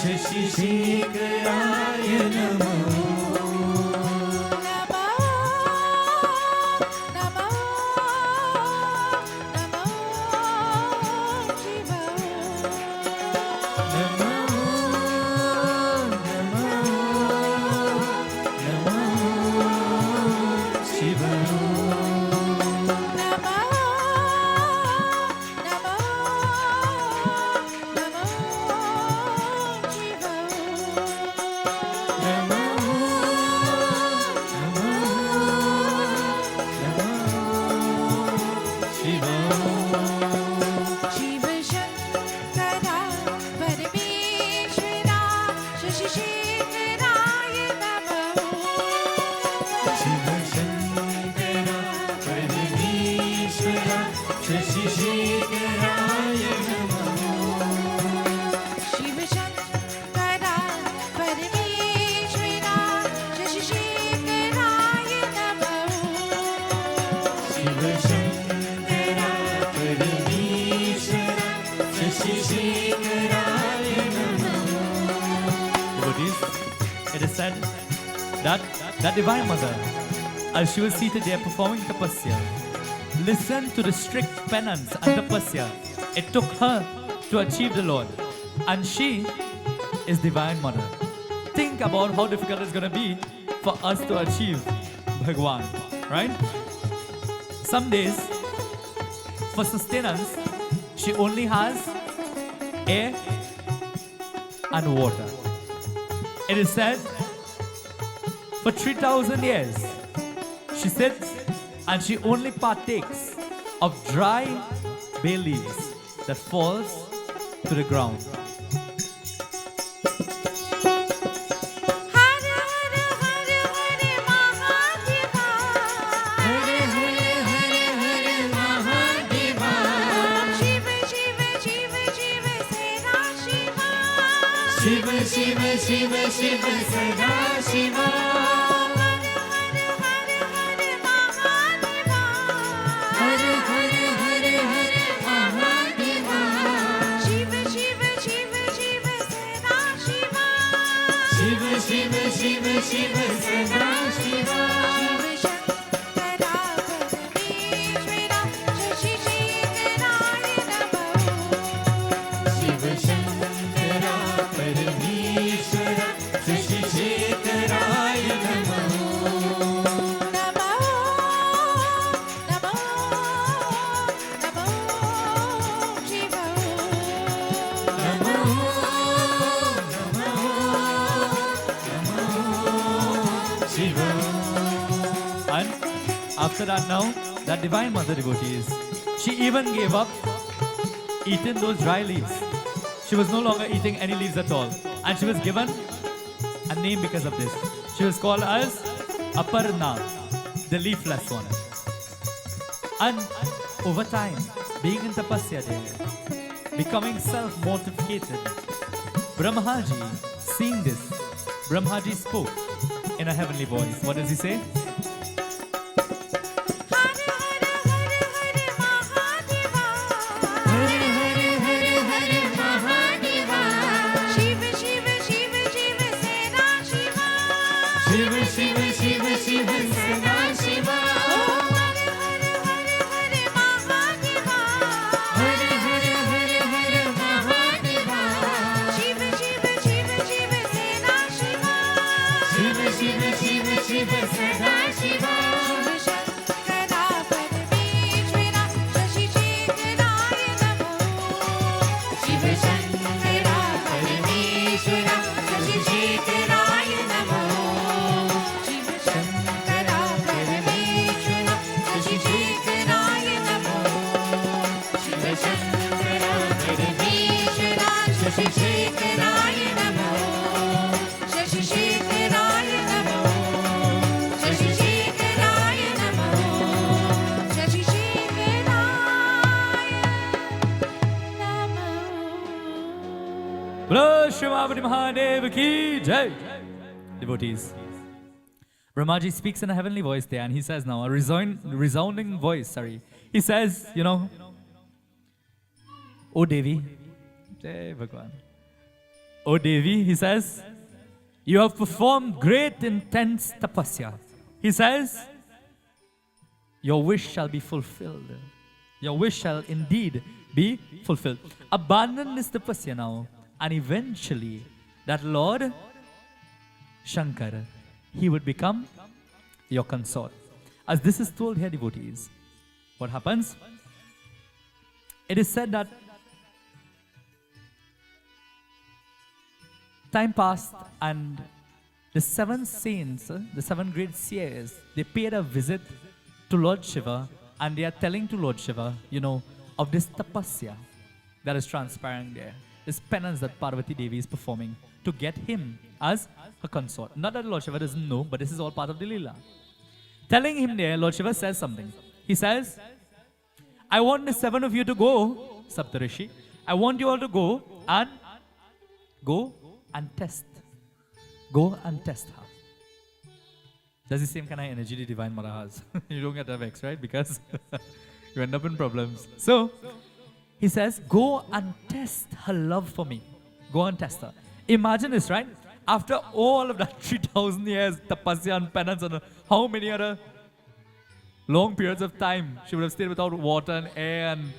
Shashi Shekaraya Namo. It is said that Divine Mother, as she was seated there performing tapasya, listened to the strict penance and tapasya it took her to achieve the Lord. And she is Divine Mother. Think about how difficult it's going to be for us to achieve Bhagwan, right? Some days, for sustenance, she only has air and water. It is said For 3,000 years, she sits and she only partakes of dry bay leaves that falls to the ground. हर हर हर हर महादेवा हर हर हर हर महादेवा शिव शिव शिव शिव सदा शिवा शिव शिव शिव शिव सदा शिवा हर हर हर हर महादेवा हर हर हर हर महादेवा शिव शिव शिव शिव सदा शिवा शिव शिव शिव शिव सदा शिवा शिव शंकरा परमेश्वरा शशि शेखराय नमः शिव शंकरा परमेश्वरा शशि शेखराय नमः नमः नमः नमः शिव नमः And after that now, that divine mother devotees, she even gave up eating those dry leaves. She was no longer eating any leaves at all. And she was given a name because of this. She was called as Aparna, the leafless one. And over time, being in tapasya there, becoming self-mortificated, Brahmaji, seeing this, Brahmaji spoke in a heavenly voice. What does he say? हर हर हर हर महादेवा हर हर हर हर महादेवा शिव शिव शिव शिव सदा शिवा शिव शिव शिव शिव सदा शिवा हर हर हर हर महादेवा हर हर हर हर महादेवा शिव शिव शिव शिव सदा शिवा शिव शिव शिव शिव सदा शिवा शिव शंकरा परमेश्वरा शशि शेखराय नमः शिव शंकरा परमेश्वरा शशि शेखराय नमः शिव शंकरा परमेश्वरा शशि शेखराय नमः शिव शंकरा परमेश्वरा शशि शेखराय नमः शशि शेखराय नमः शशि शेखराय नमः शशि शेखराय नमः Bolo Shivabadi Mahadev ki jai. Devotees. Brahmaji speaks in a heavenly voice there, and he says now, a resounding voice, sorry. He says, you know, O Devi, Jai Bhagwan. O Devi, he says, you have performed great intense tapasya. He says, your wish shall be fulfilled. Your wish shall indeed be fulfilled. Abandon this tapasya now, and eventually that Lord Shankar, he would become your consort. As this is told here, devotees, what happens? It is said that time passed and the seven saints, the seven great seers, they paid a visit to Lord Shiva, and they are telling to Lord Shiva, you know, of this tapasya that is transpiring there, this penance that Parvati Devi is performing to get him as her consort. Not that Lord Shiva doesn't know, but this is all part of the Leela. Telling him there, Lord Shiva says something. He says, I want the seven of you to go, Saptarishi. I want you all to go and test. Go and test her. That's the same kind of energy the Divine Mother has. You don't get vexed, right? Because you end up in problems. So, he says, go and test her love for me. Go and test her. Imagine this, right? After all of that 3,000 years, tapasya and penance and how many other long periods of time she would have stayed without water and air and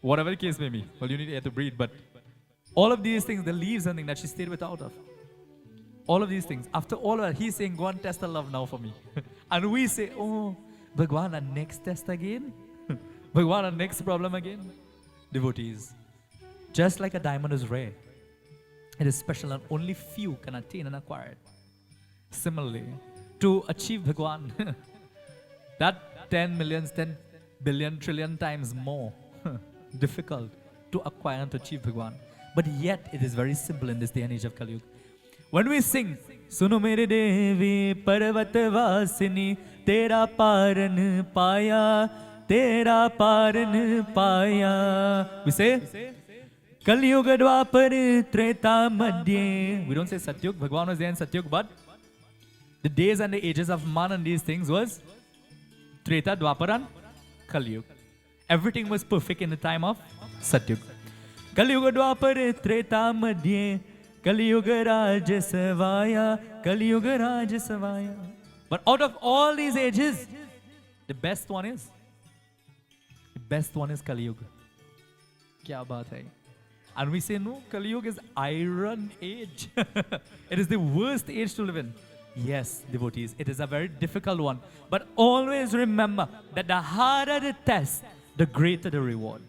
whatever the case may be. Well, you need air to breathe, but all of these things, the leaves and things that she stayed without of. All of these things. After all of that, he's saying, go and test the love now for me. And we say, oh, Bhagwan, a next test again? Bhagwan, a next problem again? Devotees. Just like a diamond is rare, it is special and only few can attain and acquire it. Similarly, to achieve Bhagwan. That 10 millions, 10 billion, trillion times more difficult to acquire and to achieve Bhagwan. But yet it is very simple in this day and age of Kali Yuga. When we sing, Suno mere devi parvat vasini, tera paran paya, tera paran paya. We say, Kali Yuga Dwapar Treta Madhye. We don't say Satyug, Bhagwan was there in Satyug, but the days and the ages of man and these things was Treta, Dwapar and Kali Yuga. Everything was perfect in the time of Satyug. Kali Yuga Dwapar Treta Madhye, Kali Yuga Raj Savaya, Kali Yuga Raj Savaya. But out of all these ages, the best one is Kali Yuga. Kya baat hai? And we say, no, Kali Yuga is iron age. It is the worst age to live in. Yes, devotees, it is a very difficult one. But always remember that the harder the test, the greater the reward.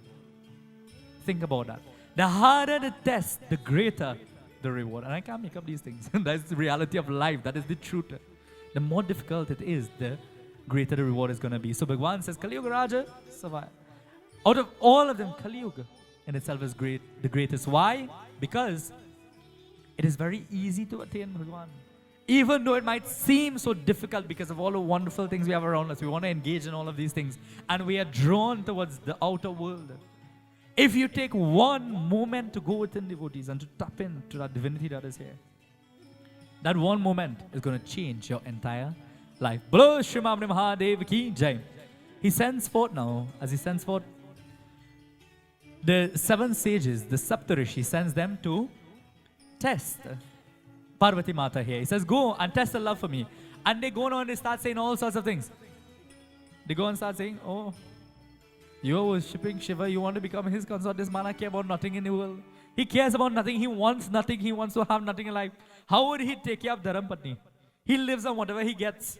Think about that. The harder the test, the greater the reward. And I can't make up these things. That's the reality of life. That is the truth. The more difficult it is, the greater the reward is going to be. So Bhagwan says, Kali Yuga Raja Savaya. Out of all of them, Kali Yuga in itself is great, the greatest. Why? Because it is very easy to attain Bhagwan. Even though it might seem so difficult because of all the wonderful things we have around us, we want to engage in all of these things, and we are drawn towards the outer world. If you take one moment to go within devotees and to tap into that divinity that is here, that one moment is going to change your entire life. Bolo Shrimamni Mahadev ki Jai. He sends forth now, as he sends forth the 7 sages, the Saptarishi, sends them to test Parvati Mata here. He says, go and test the love for me. And they go on and they start saying all sorts of things. They go and start saying, oh, you are worshipping Shiva, you want to become his consort. This man cares about nothing in the world. He cares about nothing, he wants nothing, he wants to have nothing in life. How would he take care of Dharam Patni? He lives on whatever he gets.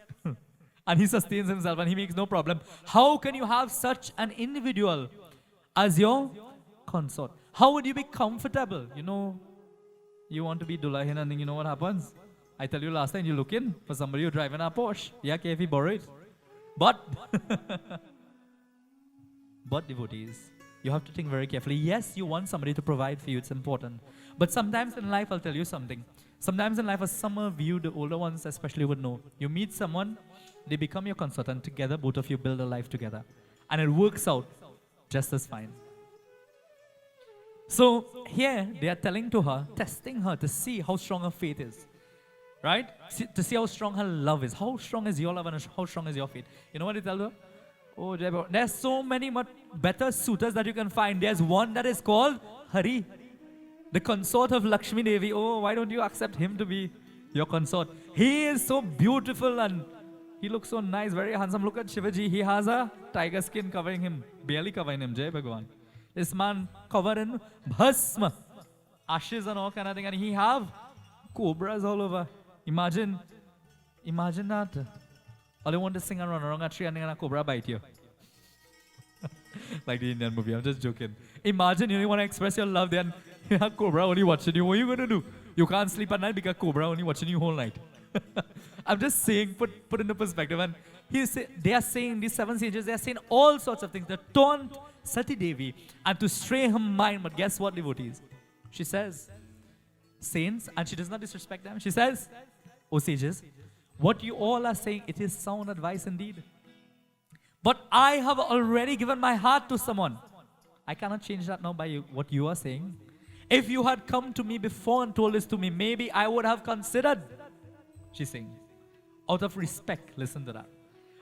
And he sustains himself and he makes no problem. How can you have such an individual as your consort? How would you be comfortable? You know, you want to be Dulahin and then you know what happens? I tell you last time, you look in for somebody who's driving a Porsche. Yeah, KFE borrow it. But, but devotees, you have to think very carefully. Yes, you want somebody to provide for you, it's important. But sometimes in life, I'll tell you something. Sometimes in life, as some of you, the older ones especially, would know, you meet someone, they become your consort, and together, both of you build a life together. And it works out just as fine. So here they are telling to her, testing her to see how strong her faith is. Right? To see how strong her love is. How strong is your love and how strong is your faith? You know what they tell her? Oh, there's so many much better suitors that you can find. There's one that is called Hari, the consort of Lakshmi Devi. Oh, why don't you accept him to be your consort? He is so beautiful and he looks so nice, very handsome. Look at Shivaji. He has a tiger skin covering him, barely covering him. Jai Bhagwan. This man covered in bhasma, ashes and all kind of thing, and he have cobras all over. Imagine that. All you want to sing and run around a tree and then a cobra bite you. Like the Indian movie, I'm just joking. Imagine you want to express your love, then you have cobra only watching you. What are you going to do? You can't sleep at night because cobra only watching you whole night. I'm just saying, put in the perspective. And they are saying, these 7 sages, they are saying all sorts of things. They taunt Sati Devi and to stray her mind. But guess what, devotees? She says, saints, and she does not disrespect them. She says, O sages, what you all are saying, it is sound advice indeed. But I have already given my heart to someone. I cannot change that now by what you are saying. If you had come to me before and told this to me, maybe I would have considered. She's saying, out of respect, listen to that.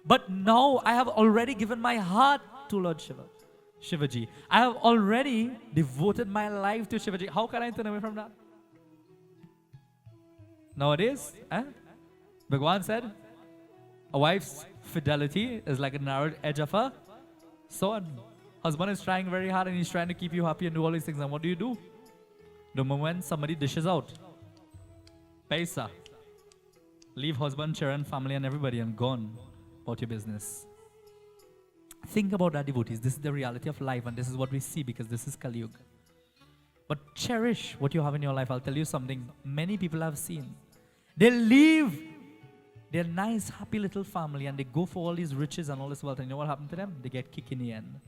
But now I have already given my heart to Lord Shiva, Shivaji. I have already devoted my life to Shivaji. How can I turn away from that? Nowadays, Bhagwan said, a wife's fidelity is like a narrowed edge of a sword. Husband is trying very hard and he's trying to keep you happy and do all these things. And what do? The moment somebody dishes out, paisa, leave husband, children, family and everybody and gone about your business. Think about that, devotees. This is the reality of life and this is what we see because this is Kali Yuga. But cherish what you have in your life. I'll tell you something many people have seen. They leave They're a nice, happy little family, and they go for all these riches and all this wealth. And you know what happened to them? They get kicked in the end.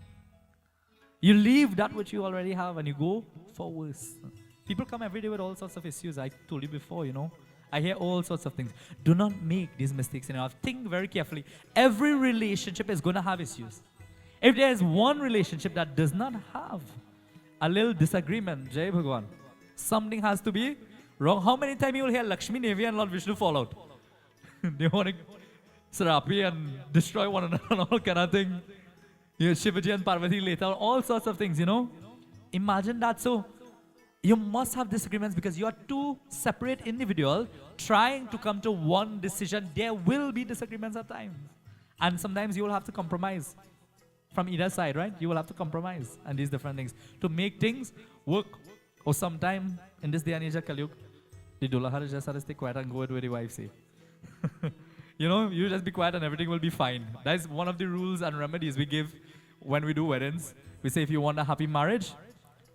You leave that which you already have and you go for worse. People come every day with all sorts of issues. I told you before, you know. I hear all sorts of things. Do not make these mistakes in your life. Think very carefully. Every relationship is going to have issues. If there is one relationship that does not have a little disagreement, Jai Bhagwan, something has to be wrong. How many times you will hear Lakshmi Devi and Lord Vishnu fall out? They want to serapi and destroy one another and all kind of thing. You know, Shivaji and Parvati later, all sorts of things, you know. Imagine that. So, you must have disagreements because you are two separate individuals trying to come to one decision. There will be disagreements at times. And sometimes you will have to compromise from either side, right? You will have to compromise and these different things to make things work. Or sometime in this day and age of Kali Yuga, the Dulahar just has to stay quiet and go with what the wife say. You know, you just be quiet and everything will be fine. That is one of the rules and remedies we give when we do weddings. We say if you want a happy marriage,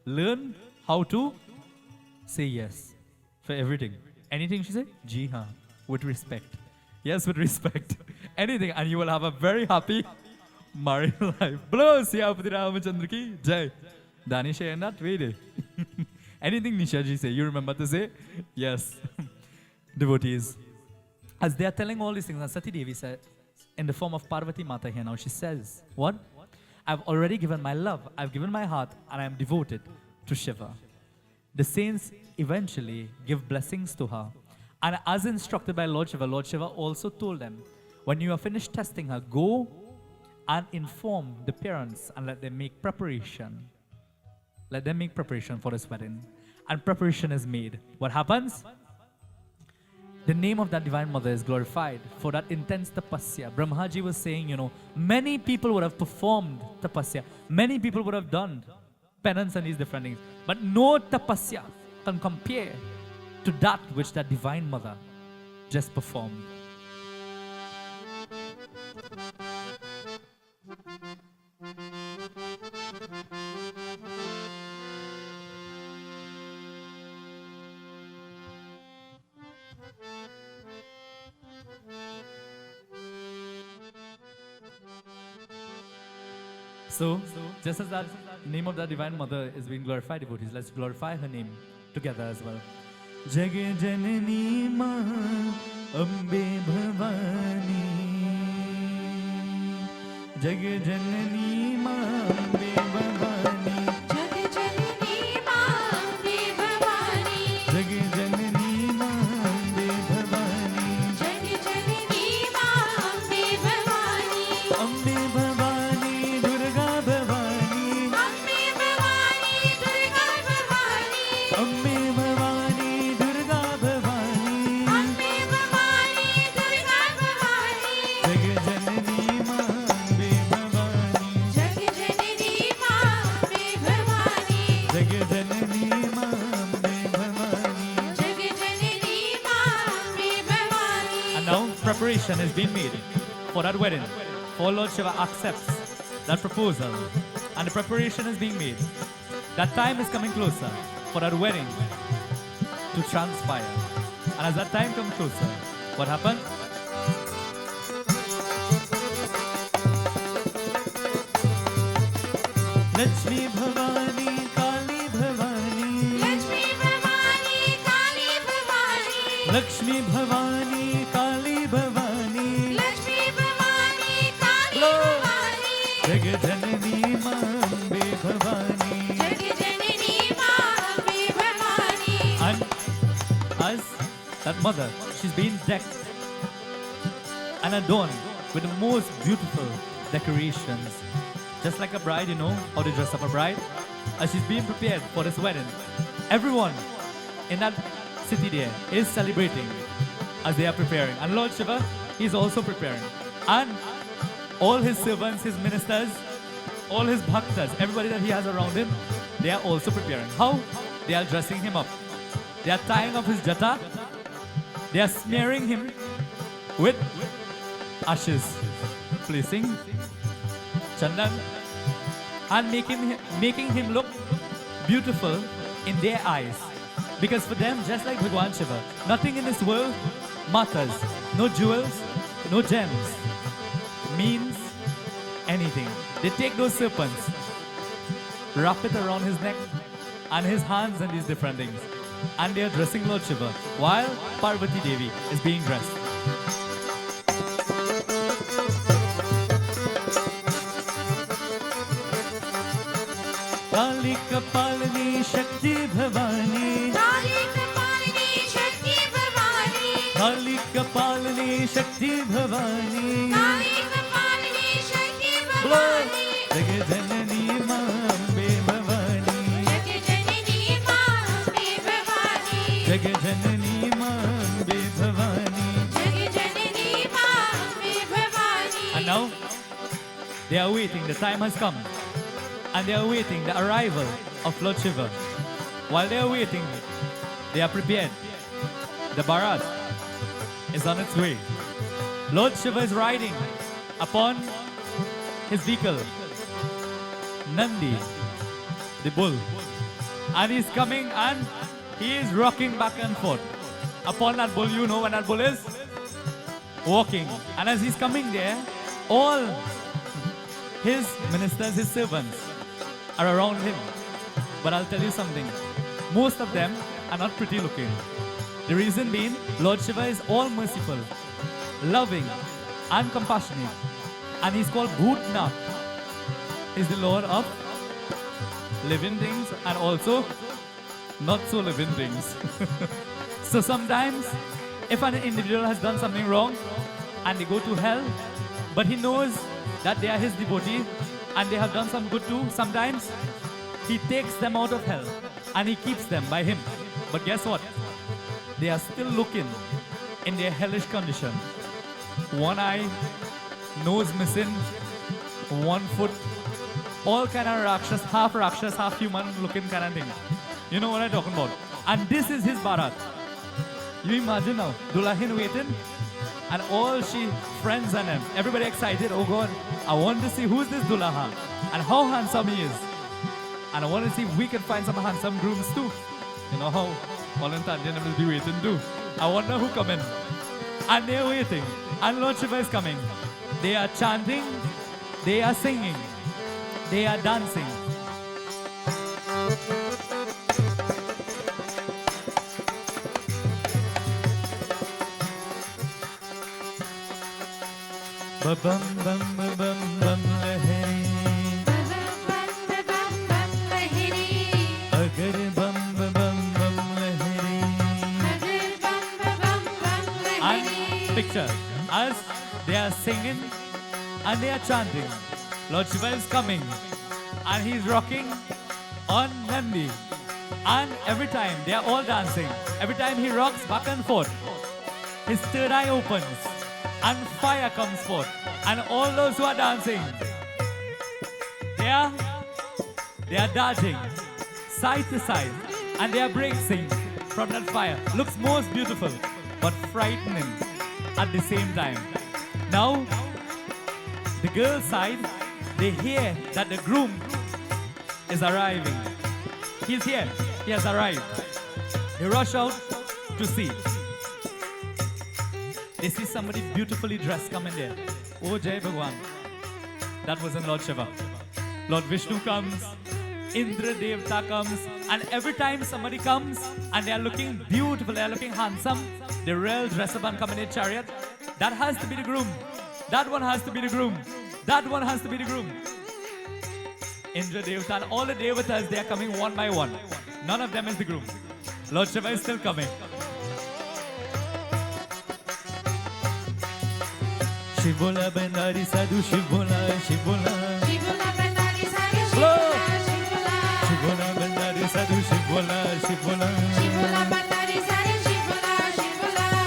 learn how to say yes for everything. Anything she say, ji haan, with respect. Yes, with respect. Anything, and you will have a very happy married life. Bolo Siyapati Ramachandra ki jai. Danish and that way. Anything Nisha ji say, you remember to say yes. Devotees. As they are telling all these things, and Sati Devi said, in the form of Parvati Mata here now, she says, what? I've already given my love, I've given my heart, and I am devoted to Shiva. The saints eventually give blessings to her. And as instructed by Lord Shiva also told them, when you are finished testing her, go and inform the parents and let them make preparation. Let them make preparation for this wedding. And preparation is made. What happens? The name of that Divine Mother is glorified for that intense tapasya. Brahmaji was saying, you know, many people would have performed tapasya. Many people would have done penance and these different things. But no tapasya can compare to that which that Divine Mother just performed. So, just as that name of that Divine Mother is being glorified, devotees, let's glorify her name together as well. Jag Janani Ma Ambe Bhavani Jag Janani Ma Ambe Bhavani जग जननी मां Ambe Bhavani Jag Janani Ma Ambe Bhavani जग जननी मां Ambe Bhavani Ambe Bhavani Durga Bhavani Ambe Bhavani Durga Bhavani Ambe Bhavani Durga Bhavani Ambe Bhavani Durga Bhavani Jag Janani Ma Ambe Bhavani जग जननी मां Ambe Bhavani Jag Janani Ma Ambe Bhavani. जग जननी मां Ambe Bhavani And now preparation has been made for that wedding. For Lord Shiva accepts that proposal. And the preparation is being made. That time is coming closer for that wedding to transpire. And as that time comes closer, what happens? Lakshmi Bhavani, Kali Bhavani, Lakshmi Bhavani Kali Bhavani Lakshmi Bhavani, Kali Bhavani, Lakshmi Bhavani Kali Lord. Bhavani Jag Janani Ma Ambe Bhavani. जग जननी मां Ambe Bhavani And as that mother, she's been decked and adorned with the most beautiful decorations. Just like a bride, you know how to dress up a bride. As she's being prepared for this wedding, everyone in that city there is celebrating as they are preparing. And Lord Shiva, he's also preparing. And all his servants, his ministers, all his bhaktas, everybody that he has around him, they are also preparing. How? They are dressing him up. They are tying up his jata. They are smearing him with ashes, placing chandan, and making him look beautiful in their eyes. Because for them, just like Bhagwan Shiva, nothing in this world matters. no jewels, no gems, means anything. They take those serpents, wrap it around his neck and his hands and these different things. And they are dressing Lord Shiva while Parvati Devi is being dressed. Kali Kapalini Shakti Bhavani, Kali Kapalini Shakti Bhavani, Kali Kapalini Shakti Bhavani, काली कपालिनी शक्ति Bolo Bhavani, Jagat Janani Mambe Bhavani, जग जननी मां Ambe Bhavani, Jagat Janani Mambe Bhavani. जग जननी मां Ambe Bhavani. And now they are waiting, the time has come. And they are waiting the arrival of Lord Shiva. While they are waiting, they are prepared. The Bharat is on its way. Lord Shiva is riding upon his vehicle, Nandi, the bull. And he's coming and he is rocking back and forth. Upon that bull, you know what that bull is? Walking. And as he's coming there, all his ministers, his servants, are around him. But I'll tell you something. Most of them are not pretty looking. The reason being, Lord Shiva is all merciful, loving, and compassionate. And he's called Bhutnath. He's the Lord of living things and also not so living things. So sometimes, if an individual has done something wrong and they go to hell, but he knows that they are his devotee and they have done some good too, sometimes he takes them out of hell and he keeps them by him. But guess what? They are still looking in their hellish condition. One eye, nose missing, 1 foot, all kind of Rakshas, half human looking kind of thing. You know what I'm talking about? And this is his Bharat. You imagine now, Dulahin waiting and all she friends and them, everybody excited. Oh God, I want to see who's this Dulaha and how handsome he is. And I want to see if we can find some handsome grooms too. You know how Paul and Tanya will be waiting too. I wonder who coming. And they're waiting. And Lord Shiva is coming. They are chanting, they are singing, they are dancing. Ba bum bum ba bum bum lahari, agar bum ba bum bum lahari. And picture as they are singing and they are chanting. Lord Shiva is coming and he's rocking on Nandi. And every time they are all dancing, every time he rocks back and forth, his third eye opens and fire comes forth. And all those who are dancing, they are dodging side to side and they are breaking from that fire. Looks most beautiful but frightening at the same time. Now, the girl's side, they hear that the groom is arriving. He's here, he has arrived. They rush out to see. They see somebody beautifully dressed coming there. Oh Jai Bhagwan. That wasn't Lord Shiva. Lord Vishnu comes, Indra Devta comes, and every time somebody comes and they are looking beautiful, they are looking handsome, they real dress up and come in a chariot, that has to be the groom. That one has to be the groom. That one has to be the groom. Indra Devta and all the Devatas, they are coming one by one. None of them is the groom. Lord Shiva is still coming. Shivola Bandari Sadhu Shivola Shivola Shivola Bandari Sadhu Shivola Shivola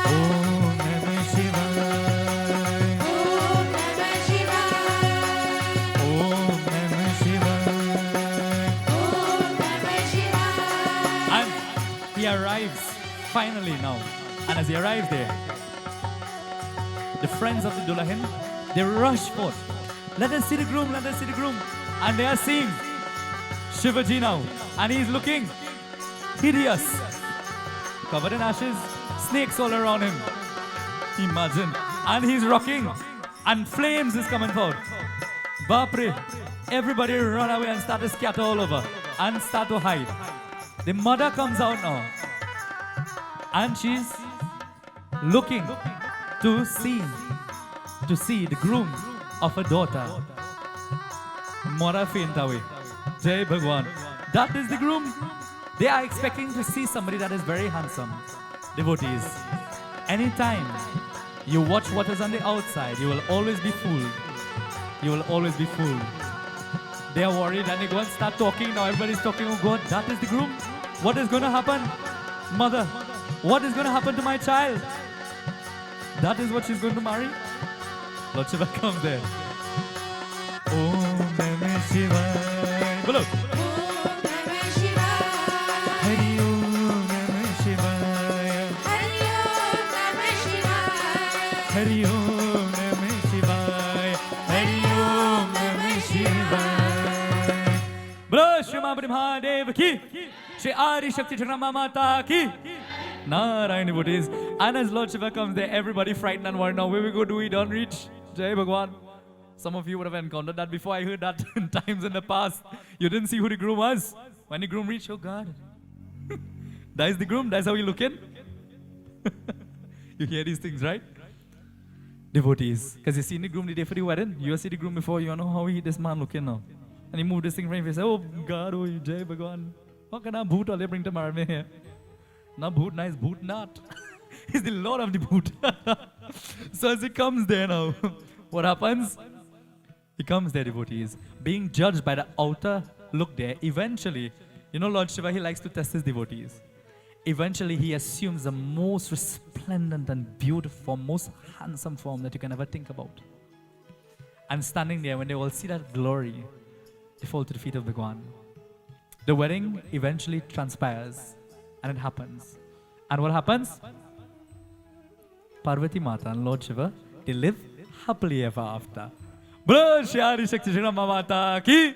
Om Namah Shivaya Om Namah Shivaya. And he arrives finally now. And as he arrives there, the friends of the Dulahin, they rush forth. Let us see the groom, let us see the groom. And they are seeing Shivaji now. And he is looking hideous. Covered in ashes, snakes all around him. Imagine. And he's rocking. And flames is coming forth. Bapre. Everybody run away and start to scatter all over. And start to hide. The mother comes out now. And she's looking to see the groom of her daughter. Mother faint away. Jai Bhagwan. That is the groom. They are expecting to see somebody that is very handsome. Devotees. Anytime you watch what is on the outside, you will always be fooled. You will always be fooled. They are worried and they go and start talking. Now everybody's talking, oh God, that is the groom. What is going to happen? Mother, what is going to happen to my child? That is what she's going to marry? Lord Shiva comes there. Om Namah Shivaya. Bolo. Om Namah Shivaya. Hari Om Namah Shivaya. Hari Om Namah Shivaya. Hari Om Namah Shivaya. Hari Om Namah Shivaya. Bolo Shri Mahabali Mahadev ki. Shri Adi Shakti Chakrama Mata ki. Narayana devotees. And as Lord Shiva comes there, everybody frightened and worried. Now where we go, do we don't reach? Jai Bhagwan. Some of you would have encountered that before. I heard that in times in the past. You didn't see who the groom was. When the groom reached, oh God. That is the groom. That's how he looking. You hear these things, right? Devotees. Because you seen the groom the day for the wedding. You see the groom before. You know how this man looking now. And he moved this thing right in his face. Oh God, oh Jai Bhagwan. How can I boot all they bring to marry me here? Not boot nice, boot not. He's the Lord of the boot. So as he comes there now, what happens? He comes there, devotees, being judged by the outer look there. Eventually, you know Lord Shiva, he likes to test his devotees. Eventually, he assumes the most resplendent and beautiful, most handsome form that you can ever think about. And standing there, when they all see that glory, they fall to the feet of Bhagwan. The wedding eventually transpires, and it happens. And what happens? Parvati Mata and Lord Shiva, they live happily ever after. Bolo Shri Adi Shakti Chakrama Mata ki.